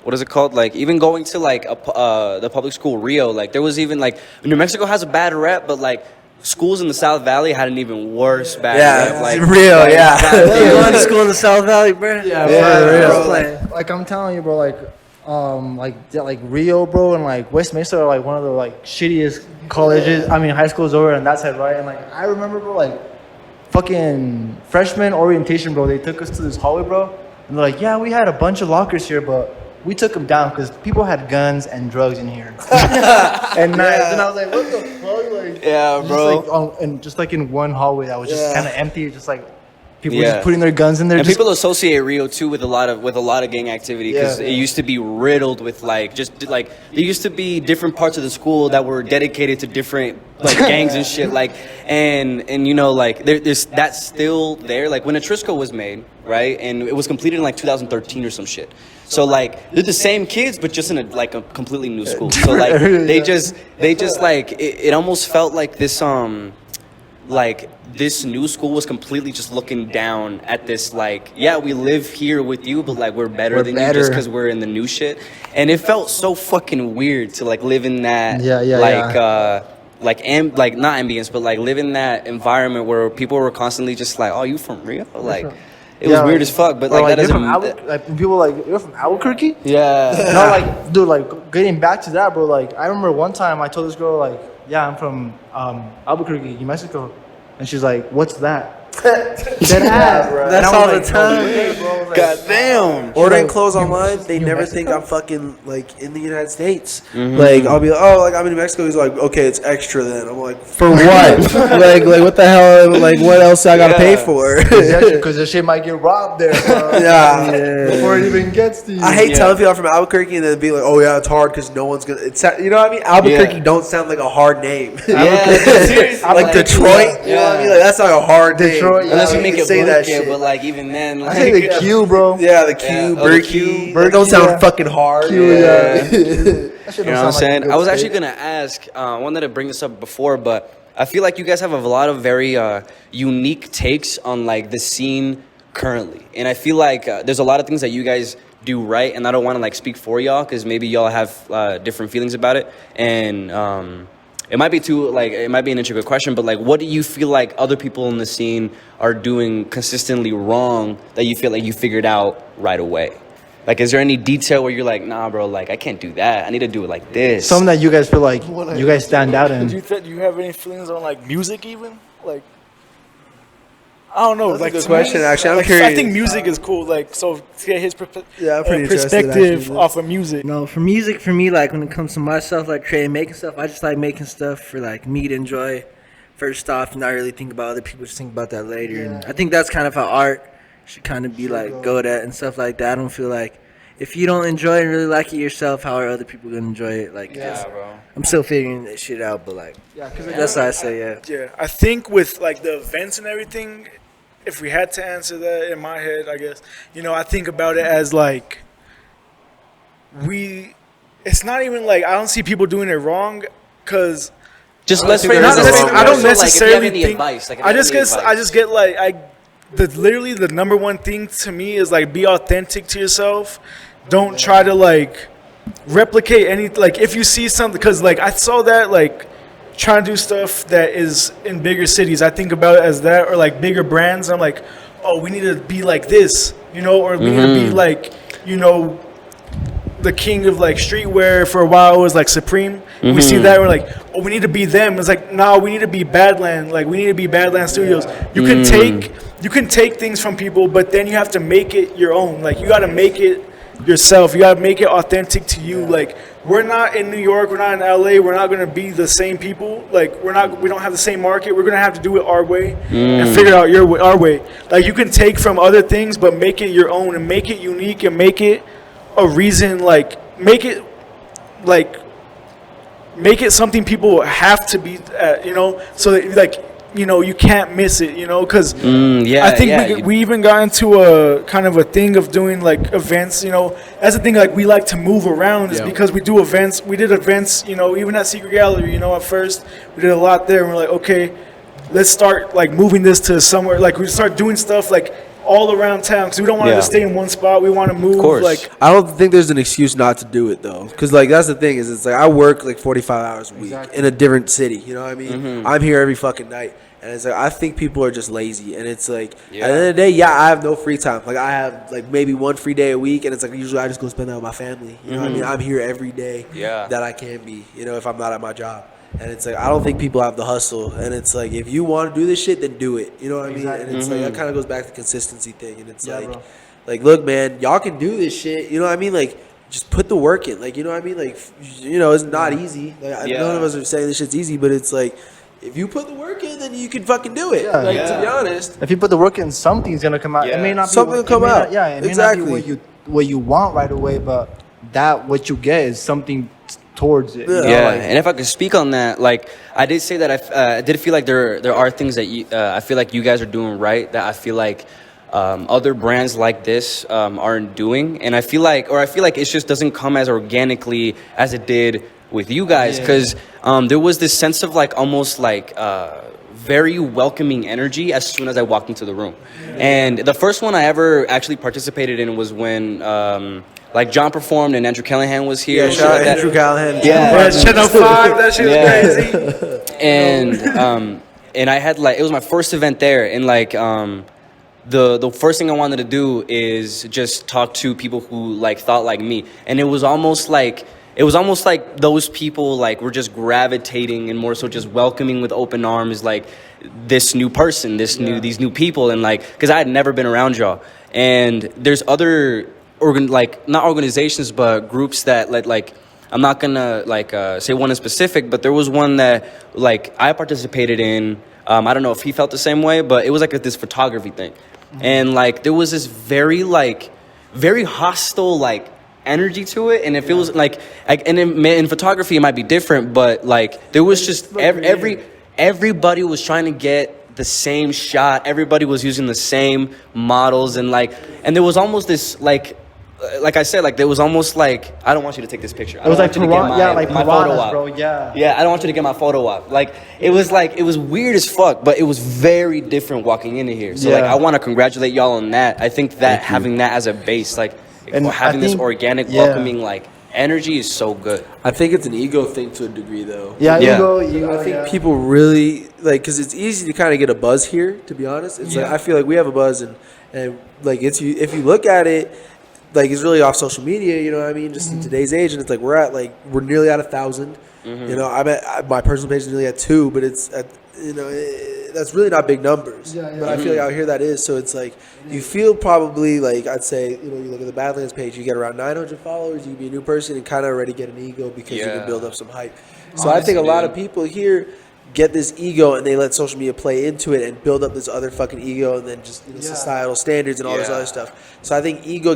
what is it called? Like even going to like the public school Rio. Like there was even like New Mexico has a bad rep, but like schools in the South Valley had an even worse bad Yeah, rep. Like, real, yeah. You going to school in the South Valley, bro? Yeah, for real. Playing. Like I'm telling you, bro. Like Rio, bro, and like West Mesa are like one of the like shittiest colleges. I mean, high schools over on that side, right? And like I remember, bro, like fucking freshman orientation, bro. They took us to this hallway, bro, and they're like, yeah, we had a bunch of lockers here, but we took them down because people had guns and drugs in here. And then I was like, what the fuck? Like, Yeah, just bro. like, and just like in one hallway that was just kind of empty, just like people Yeah. just putting their guns in there. And Just, people associate Rio too with a lot of gang activity because Yeah. it used to be riddled with like there used to be different parts of the school that were dedicated to different like gangs and shit like and you know like there's that's still there like when Atrisco was made, right, and it was completed in like 2013 or some shit. So like they're the same kids but just in a completely new school. So like they just like it almost felt like this like this new school was completely just looking down at this like, yeah, we live here with you, but like we're better than you just because we're in the new shit. And it felt so fucking weird to like live in that like not ambience, but like live in that environment where people were constantly just like, oh, you from Rio? Like it was weird as fuck, but like that doesn't like people like you're from Albuquerque. yeah. No, like dude, like getting back to that, bro. Like I remember one time I told this girl like, yeah, I'm from Albuquerque, New Mexico, and she's like, what's that? Dead ass, bro. That's all the time. God damn. Ordering clothes online, they never think I'm fucking like in the United States. Mm-hmm. Like I'll be like, oh, like I'm in New Mexico. He's like, okay, it's extra then. I'm like, For what? like what the hell? Like what else I gotta pay for? Because the shit might get robbed there, bro. Yeah. Before it even gets to you. I hate telling people I'm from Albuquerque and then being like, oh yeah, it's hard because no one's gonna. It's you know what I mean? Albuquerque don't sound like a hard name. Yeah, seriously, like Detroit. You know what I mean? Like that's not a hard name. Detroit, yeah. Unless you make it say that Burke, shit. but like even then, I like say the Q, bro. Yeah, the Q, Oh, the Berkey. Q, That don't sound yeah. fucking hard. Q, yeah. That shit you don't know what I'm sound like a saying? good I was state. actually gonna ask. I wanted to bring this up before, but I feel like you guys have a lot of very unique takes on like the scene currently, and I feel like there's a lot of things that you guys do right, and I don't want to like speak for y'all because maybe y'all have different feelings about it, and it might be it might be an intricate question, but like, what do you feel like other people in the scene are doing consistently wrong that you feel like you figured out right away? Like, is there any detail where you're like, nah, bro, like I can't do that. I need to do it like this. Something that you guys feel like you guys stand out in. Do you have any feelings on like music even? Like I don't know. That's a like good to question, me, actually. I'm like, I curious. think music is cool. Like so to get his Yeah, I'm pretty interested, perspective actually. off of music. No, for music, for me, like when it comes to myself, like creating, making stuff, I just like making stuff for like me to enjoy first off, and not really think about other people, just think about that later. And I think that's kind of how art should kind of be like go at and stuff like that. I don't feel like if you don't enjoy and really like it yourself, how are other people gonna enjoy it? Like, bro. I'm still figuring that shit out, but like, that's what I say, yeah. Yeah, I think with like the events and everything, if we had to answer that in my head, I guess, you know, I think about it as like it's not even like I don't see people doing it wrong because Just let's think frame there it is this a way. wrong I don't way. So, like, necessarily if you have any think. advice, like, if I you just have get. any I advice. just get like literally the number one thing to me is like be authentic to yourself. Don't try to like replicate any like if you see something because like I saw that like trying to do stuff that is in bigger cities. I think about it as that or like bigger brands. I'm like, oh, we need to be like this, you know, or we need to be like, you know, the king of like streetwear for a while was like Supreme. We see that we're like, oh, we need to be them. It's like, no, we need to be Badland. Like we need to be Badland Studios. You can take things from people, but then you have to make it your own. Like you got to make it yourself. You got to make it authentic to you. Like we're not in New York. We're not in LA. We're not going to be the same people. Like we don't have the same market. We're going to have to do it our way and figure out our way. Like you can take from other things, but make it your own and make it unique and make it a reason, make it something people have to be at, you know, so that like, you know, you can't miss it, you know, because I think we even got into a kind of a thing of doing like events, you know. That's the thing, like we like to move around is because we do events. We did events, you know, even at Secret Gallery, you know, at first we did a lot there and we're like, okay, let's start like moving this to somewhere, like we start doing stuff like all around town because we don't want to Yeah. just stay in one spot. We want to move. course. Like, I don't think there's an excuse not to do it though, because like that's the thing is it's like I work like 45 hours a week in a different city. You know what I mean? I'm here every fucking night, and it's like I think people are just lazy, and it's like at the end of the day, yeah, I have no free time. Like I have like maybe one free day a week, and it's like usually I just go spend that with my family. You know what I mean? I'm here every day that I can be. You know, if I'm not at my job. And it's like I don't think people have the hustle, and it's like if you want to do this shit, then do it. You know what I mean? And it's like that kind of goes back to the consistency thing. And it's like, look, man, y'all can do this shit. You know what I mean? Like, just put the work in. Like, you know what I mean? Like, you know, it's not easy. Like, none of us are saying this shit's easy, but it's like if you put the work in, then you can fucking do it. Yeah. Like, to be honest, If you put the work in, something's gonna come out. It may not be Something will come out. Yeah, it may Exactly. not be what you want right away, but what you get is something towards it. You know, Yeah, like- and if I could speak on that, like I did say that I did feel like there are things that I feel like you guys are doing right that I feel like other brands like this aren't doing, and I feel like it just doesn't come as organically as it did with you guys, because there was this sense of like almost like very welcoming energy as soon as I walked into the room. And the first one I ever actually participated in was when like John performed and Andrew Callahan was here. yeah, and shit shout out like that. Andrew Callahan. Yeah. Channel 5, that shit was Yeah. crazy. And I had like it was my first event there, and like the first thing I wanted to do is just talk to people who like thought like me, and it was almost like those people like were just gravitating and more so just welcoming with open arms like this new person, these new people, and like because I had never been around y'all, and there's other not organizations but groups that like I'm not gonna like say one in specific, but there was one that like I participated in. I don't know if he felt the same way, but it was like this photography thing, and like there was this very hostile like energy to it, and if it was like and in photography it might be different, but like there was just everybody was trying to get the same shot, everybody was using the same models, and there was almost this like I said, like there was almost like I don't want you to take this picture. It was like my photo op. bro. Yeah. Yeah, I don't want you to get my photo op. Like it was weird as fuck, but it was very different walking into here. So like Yeah. I want to congratulate y'all on that. I think that having that as a base, like And having I this think- organic, yeah. welcoming like energy is so good. I think it's an ego thing to a degree, though. Yeah, Yeah. ego, I think people really like because it's easy to kind of get a buzz here. To be honest, it's like I feel like we have a buzz, and like if you look at it, like it's really off social media. You know what I mean? Just in today's age, and it's like we're nearly at 1,000. You know, my personal page is nearly at 2, but it's at that's really not big numbers. But I feel like out here that is. So it's like you feel probably like I'd say you look at the Badlands page, you get around 900 followers, you can be a new person and kind of already get an ego because you can build up some hype. So I think a lot of people here get this ego and they let social media play into it and build up this other fucking ego and then just societal standards and all this other stuff. So I think ego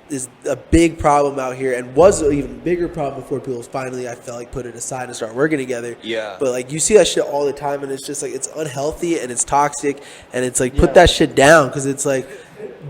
is a big problem out here and was an even bigger problem before people finally I felt like put it aside and start working together. Yeah. But like you see that shit all the time and it's just like it's unhealthy and it's toxic and it's like put that shit down because it's like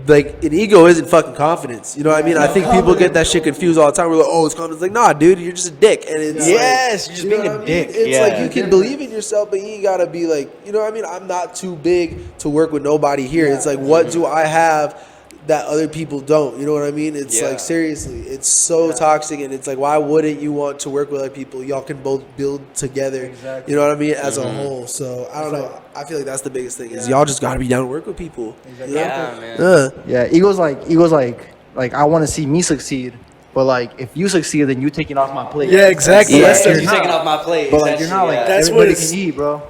an ego isn't fucking confidence. You know what I mean? I think people get that shit confused all the time. We're like, oh, it's confidence. Like, nah, dude, you're just a dick. And it's Yes, you're just being know a what I dick. mean? It's Yeah. like you can believe in yourself, but you ain't gotta be like, you know what I mean? I'm not too big to work with nobody here. It's like, what do I have that other people don't? You know what I mean? It's like seriously, it's so toxic, and it's like, why wouldn't you want to work with other people? Y'all can both build together. You know what I mean? As a whole. So I don't know. I feel like that's the biggest thing is y'all just gotta be down to work with people. You know? Yeah, man. Yeah, ego's like I want to see me succeed, but like if you succeed, then you taking off my plate. Yeah, exactly. Yeah, That's you're the- taking off my plate. But like you're not like That's everybody what it's- can eat, bro.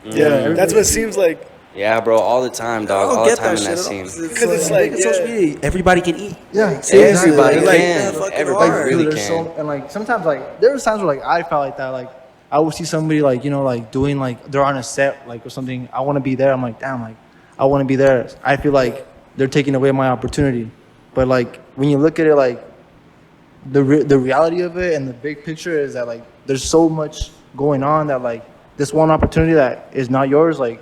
Yeah, that's what it seems like. Yeah, bro, all the time, I dog. don't All the get time that in shit that at all. scene. Because it's like, look at social media. Everybody can eat. Yeah, Seriously, Everybody like, can. fucking Everybody hard. really Dude, can. and like sometimes like there was times where like I felt like that like I would see somebody like like doing like they're on a set like or something. I want to be there. I'm like damn, like I want to be there. I feel like they're taking away my opportunity. But like when you look at it like the reality of it and the big picture is that like there's so much going on that like this one opportunity that is not yours like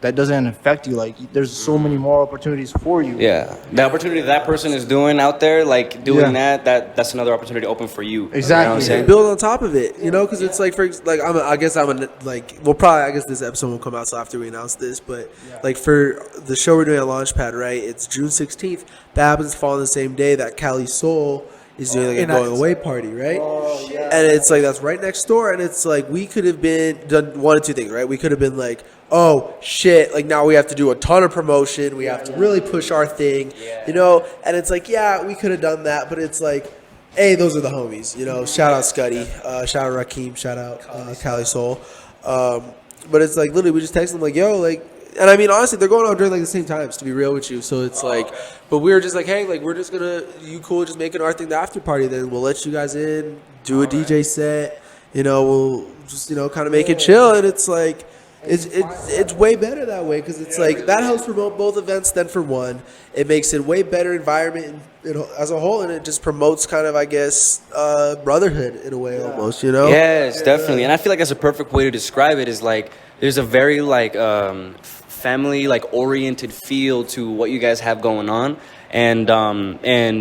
that doesn't affect you. Like there's so many more opportunities for you. Yeah, the opportunity that person is doing out there, like doing Yeah. that's another opportunity open for you. Exactly. You know what I'm saying? build on top of it, you know, because it's like I guess this episode won't come out till after we announce this, but like for the show we're doing at Launchpad, right? It's June 16th. That happens to fall on the same day that Cali Soul is doing like a going away party, right? And it's like that's right next door, and it's like we could have done one of two things, right? We could have been like, oh shit, like now we have to do a ton of promotion, we have to really push our thing, you know, and it's like, yeah, we could have done that, but it's like, hey, those are the homies, you know. Shout out Scuddy, shout out Rakim, shout out Cali Soul. But it's like literally we just text them like, yo, like, and I mean honestly they're going out during like the same times, to be real with you. So it's like, but we were just like, hey, like we're just gonna, you cool just making our thing the after party, then we'll let you guys in, do a DJ set, you know, we'll just, you know, kind of make it chill. And it's like it's way better that way, because it's like that helps promote both events than for one. It makes it way better environment as a whole, and it just promotes kind of, I guess, brotherhood in a way almost, you know? Yes, definitely. And I feel like that's a perfect way to describe it, is like there's a very like family like oriented feel to what you guys have going on. And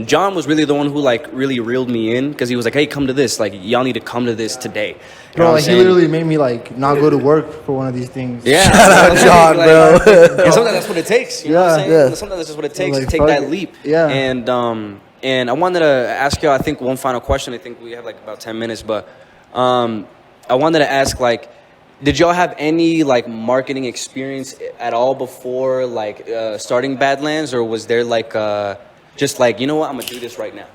John was really the one who like really reeled me in, because he was like, hey, come to this, like y'all need to come to this today. You know Bro, what like I'm he saying? literally made me like not go to work for one of these things. Yeah, Shout out John, bro. And sometimes that's what it takes. You know what I'm saying? Yeah. Sometimes that's just what it takes Like, to take fuck that it. leap. Yeah. And I wanted to ask y'all, I think, one final question. I think we have like about 10 minutes, but I wanted to ask, like, did y'all have any like marketing experience at all before like starting Badlands, or was there like just like, you know what, I'm gonna do this right now?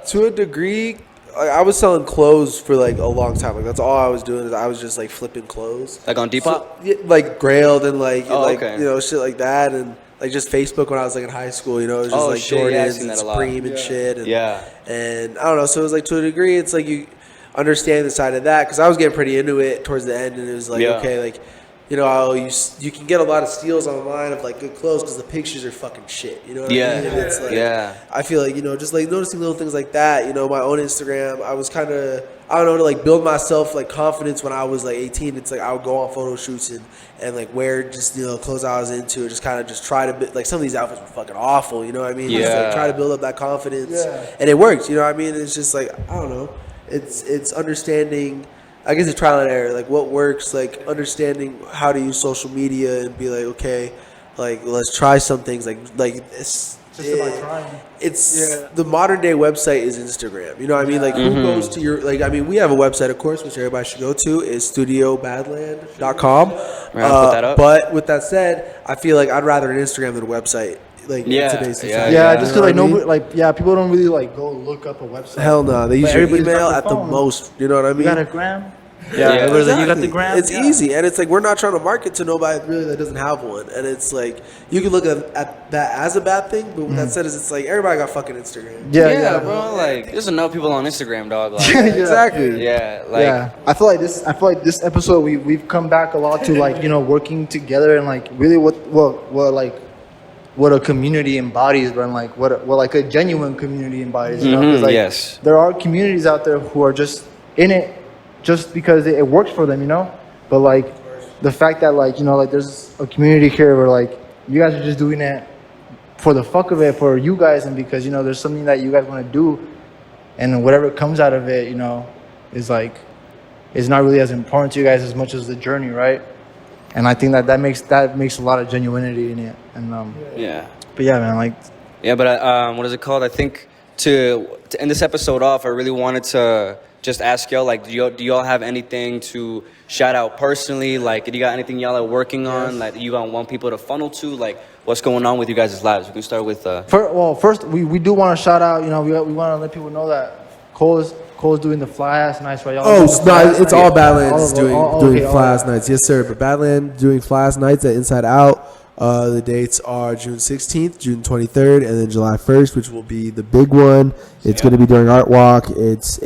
To a degree, like, I was selling clothes for like a long time. Like that's all I was doing, is I was just like flipping clothes. Like on Depop? So, yeah, like Grailed and like okay. you know, shit like that, and like just Facebook when I was like in high school, you know, it was just Oh, like shit, yeah, I've Jordans seen and that a lot. Supreme and shit. And, Yeah. And I don't know, so it was like to a degree, it's like you understand the side of that, because I was getting pretty into it towards the end, and it was like, Yeah. okay, like, you know, you can get a lot of steals online of like good clothes because the pictures are fucking shit. You know what Yeah. I mean? And it's like, Yeah. I feel like, you know, just like noticing little things like that. You know, my own Instagram, I was kind of, I don't know, to like build myself like confidence when I was like 18. It's like I would go on photo shoots and like wear just, you know, clothes I was into, and just kind of just try to like some of these outfits were fucking awful. You know what I mean? Just Yeah. like try to build up that confidence, and it worked. You know what I mean? It's just like, I don't know. It's understanding. I guess it's trial and error, like what works, like understanding how to use social media and be like, okay, like let's try some things, like it's Just about trying. it's the modern day website is Instagram. You know what I mean? Like who goes to your, like, I mean, we have a website, of course, which everybody should go to, is studiobadland.com. Put that up. But with that said, I feel like I'd rather an Instagram than a website. Like Yeah, in today's yeah, society. Yeah, You just know because like what I mean? nobody, like people don't really like go look up a website. Hell no, they use But your everybody's got email their at the phone. most. You know what I mean? You got a gram? Yeah. Everybody's like, you got the Exactly. gram? It's Yeah. easy, and it's like we're not trying to market to nobody really that doesn't have one. And it's like you can look at that as a bad thing, but what that said is it's like everybody got fucking Instagram. Yeah, bro. Like, there's enough people on Instagram, dog. Like, Exactly. yeah, like, Yeah, I feel like this episode we've come back a lot to like, you know, working together and like really what a community embodies, but like what like a genuine community embodies. You know, 'cause, like, yes. there are communities out there who are just in it just because it works for them, you know. But like the fact that like, you know, like there's a community here where like you guys are just doing it for the fuck of it, for you guys, and because, you know, there's something that you guys want to do, and whatever comes out of it, you know, is like, is not really as important to you guys as much as the journey, right? And I think that makes a lot of genuinity in it. And Yeah. but yeah, man, like Yeah, but what is it called? I think to end this episode off, I really wanted to just ask y'all, like, do y'all have anything to shout out personally? Like, do you got anything y'all are working on that you want people to funnel to? Like, what's going on with you guys' lives? We can start with. first we do want to shout out. You know, we want to let people know that Cole's doing the fly ass nights, right? Y'all Oh, doing the fly ass it's nights? all Badlands All is of it. doing Okay, all fly ass right. nights. Yes, sir. But Badland doing fly ass nights at Inside Out. The dates are June 16th, June 23rd, and then July 1st, which will be the big one. It's going to be during Art Walk. It's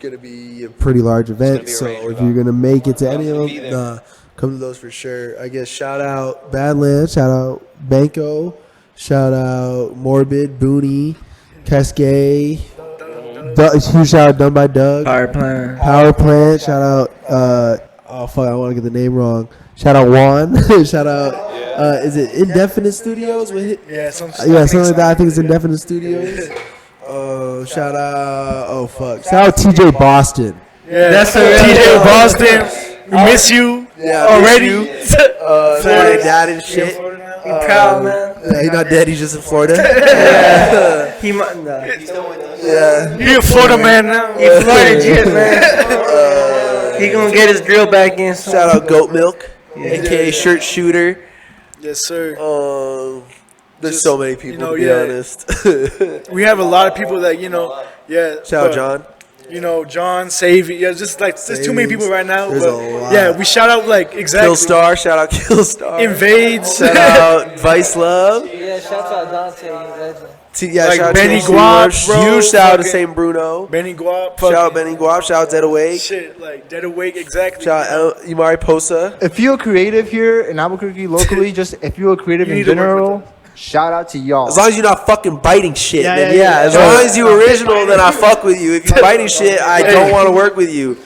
going to be a pretty large event. be a So rage, if bro. you're going to make it to I'm any of gonna be them, there. come to those for sure. I guess shout out Badland, shout out Banco, shout out Morbid, Booney, Cascade. Huge shout out Done by Doug. Power plant. Power Plant. Shout out. Oh fuck! I want to get the name wrong. Shout out Juan. Shout out. Is it Indefinite Studios? Yeah, something like that. I think it's Indefinite Studios. Shout out. Oh fuck. Shout out TJ Boston. Yeah, That's TJ Boston. We miss you already. Florida dad and shit. Be proud, man. Yeah, he's not dead. He's just in Florida. He might. Nah. Yeah. He a Florida man now. He Florida Jet, man. He gonna get his grill back in. Soon. Shout out Goat Milk, aka Shirt Shooter. Yes, sir. There's so many people, to be honest. We have a lot of people that Shout out John. John, Savy. Yeah, just like there's too many people right now. There's But a lot. yeah, we shout out like exactly. Killstar. Shout out Killstar. Invades. Shout out Vice Love. Yeah, shout out Dante. Legend. Like shout out Benny Chelsea Guap, Rush. bro, Huge shout out to fucking- St. Bruno. Benny Guap. Shout out Benny Guap. Shout out Dead Awake. Shit, like Dead Awake, exactly. Shout out Imari Posa. If you're creative here in Albuquerque locally, just if you're creative You in need to work general, shout out to y'all. As long as you're not fucking biting shit, Yeah, then yeah, yeah. yeah. As long as you original, then I fuck with you. If you biting shit, I don't want to work with you.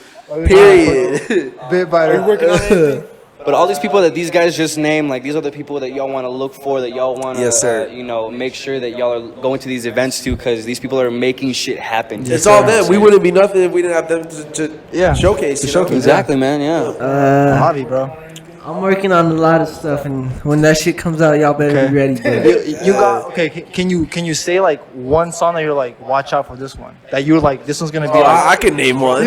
Period. Bit by Are you working on anything? But all these people that these guys just named, like these are the people that y'all want to look for, that y'all want to, Yes, sir. make sure that y'all are going to these events too, because these people are making shit happen. It's all them. We wouldn't be nothing if we didn't have them to showcase. To you know? showcase. Exactly, man. Yeah. hobby, bro. I'm working on a lot of stuff, and when that shit comes out, y'all better Okay. be ready. Bro. You got okay. Can you say like one song that you're like, watch out for this one, that you're like, this one's gonna be like I can name one.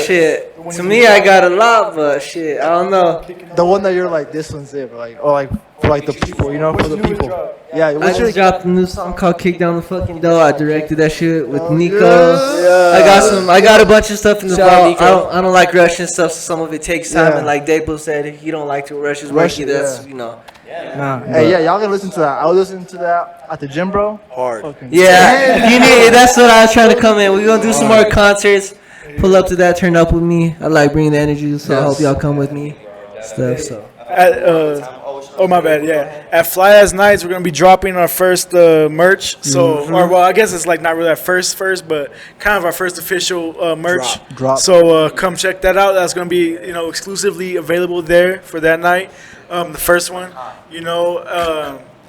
Shit. To me, I got a lot, but shit, I don't know. the one that you're like, this one's it, or like for like the people, for the people. Yeah, I what's your just dropped a new song called "Kick Down the Fucking Door." I directed that shit with Nico. I got a bunch of stuff in the Shout out vault. Nico. I don't like rushing stuff. So some of it takes time, Yeah. and like Daplo said, he don't like to rush his work. Rush it, That's Nah. Hey, yeah, y'all can listen to that. I was listening to that at the gym, bro. Hard. Fucking- Yeah, you need. That's what I was trying to come in. We're gonna do some more concerts. Pull up to that. Turn up with me. I like bringing the energy, so I hope y'all come with me. Stuff. So. Oh my bad, yeah. At Fly As Nights, we're gonna be dropping our first merch. So, or well, I guess it's like not really our first, but kind of our first official merch. Drop. So come check that out. That's gonna be exclusively available there for that night. The first one,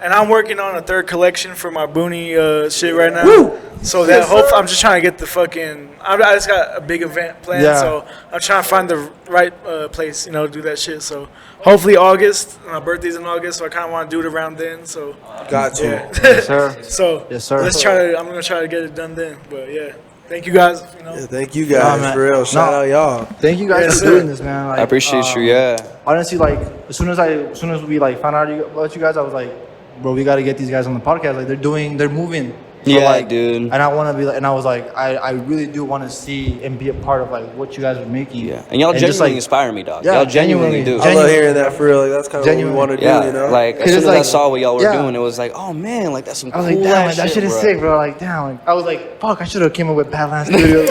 and I'm working on a third collection for my Booney shit right now. Woo! So that I'm just trying to get the fucking. I just got a big event planned, Yeah. so I'm trying to find the right place, to do that shit. So hopefully August. My birthday's in August, so I kind of want to do it around then. So Got to. yeah. Yes, sir. So Yes, sir. I'm gonna try to get it done then. But yeah, thank you guys. Yeah, thank you guys, man. for real. Shout No. out y'all. Thank you guys Yes, for sir. doing this, man. Like, I appreciate you. Yeah. Honestly, like as soon as we like found out about you guys, I was like, bro, we got to get these guys on the podcast. Like they're moving. So, Yeah, like, dude. And I want to be like, and I was like, I really do want to see and be a part of like what you guys are making. Yeah. And y'all just, genuinely like, inspire me, dog. Yeah, Y'all genuinely do. I love hearing that for real. Like, that's kind of what we Genuinely. want to do, Yeah, you know? like as Cause soon it's as I like- saw what y'all were yeah. doing, it was like, oh man, like that's some I was cool like, damn, ass like, that shit is bro. sick, bro. Like, damn. Like, I was like, fuck, I should have came up with Badlands Studios.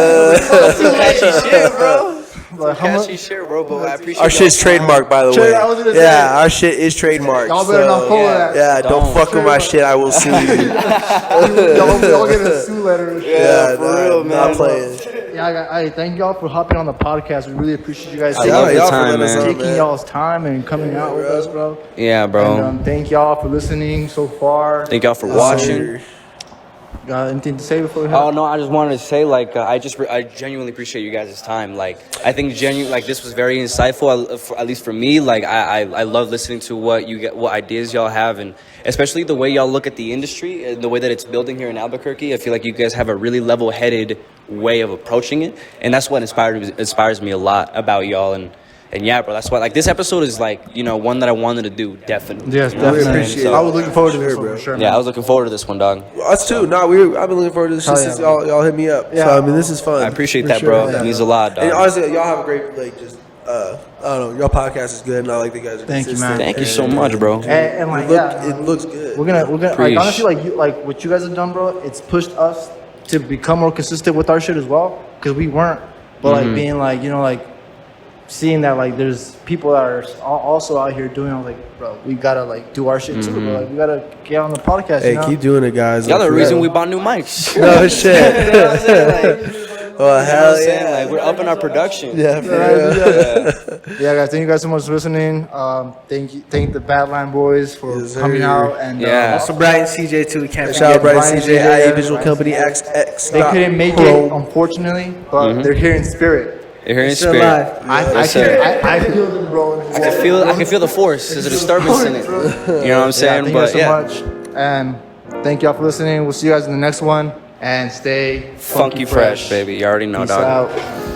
Catchy shit, bro. Like, how much? Catchy shit, bro. But I appreciate Our shit's trademarked, by the way. Trade- I was gonna say. Yeah, our shit is trademarked. Y'all better not pull that. Yeah, don't Don't. fuck with my shit. I will sue you. Y'all get a sue letter. Yeah, for real, man. Not playing. Yeah, I thank y'all for hopping on the podcast. We really appreciate you guys I Shout love out the y'all for time, letting us man. on, taking y'all's time and coming out with us, bro. Yeah, bro. And thank y'all for listening so far. Thank y'all for watching. Got anything to say before we Oh have? no, I just wanted to say like I genuinely appreciate you guys' time. Like I think this was very insightful, at least for me. Like I love listening to what ideas y'all have, and especially the way y'all look at the industry and the way that it's building here in Albuquerque. I feel like you guys have a really level-headed way of approaching it, and that's what inspires me a lot about y'all. And yeah, bro, that's why like this episode is like one that I wanted to do definitely. Yes, You know what I'm definitely. saying? So- I was looking forward to this Sure, one bro. for sure. yeah, I man. was looking forward to this one, dog. Us too. No, I've been looking forward to this Hell since yeah, y'all hit me up. Yeah. So I mean, this is fun. I appreciate For that, sure. bro. Yeah. It means a lot, dog. And honestly, y'all have a great I don't know. Your podcast is good, and I like the guys. Are Thank you, consistent. man. Thank you so much, bro. And like, It looks good. we're gonna like Preach. honestly like what you guys have done, bro. It's pushed us to become more consistent with our shit as well, because we weren't. But like being like like seeing that like there's people that are also out here doing. I was like, bro, we gotta like do our shit too, bro. Like we gotta get on the podcast. Hey, you know? keep doing it, guys. Y'all the Like, reason for we real. bought new mics. No shit. Well, You know what hell I'm saying? yeah. Like we're upping our production. Yeah, for real. Yeah, guys, thank you guys so much for listening. Thank the Badland boys for Yes, sir. coming out and Yeah. Also, Brian CJ too. We can't Shout out forget. Brian CJ, Brian IE Visual Company, XX. they couldn't make it, unfortunately, but they're here in spirit. You're here in Still spirit. alive. I feel them, bro. I can feel the force. There's a disturbance in it. You know what I'm saying? Thank But you yeah, guys so much, and thank y'all for listening. We'll see you guys in the next one, and stay funky fresh, baby. You already know, Peace dog. out.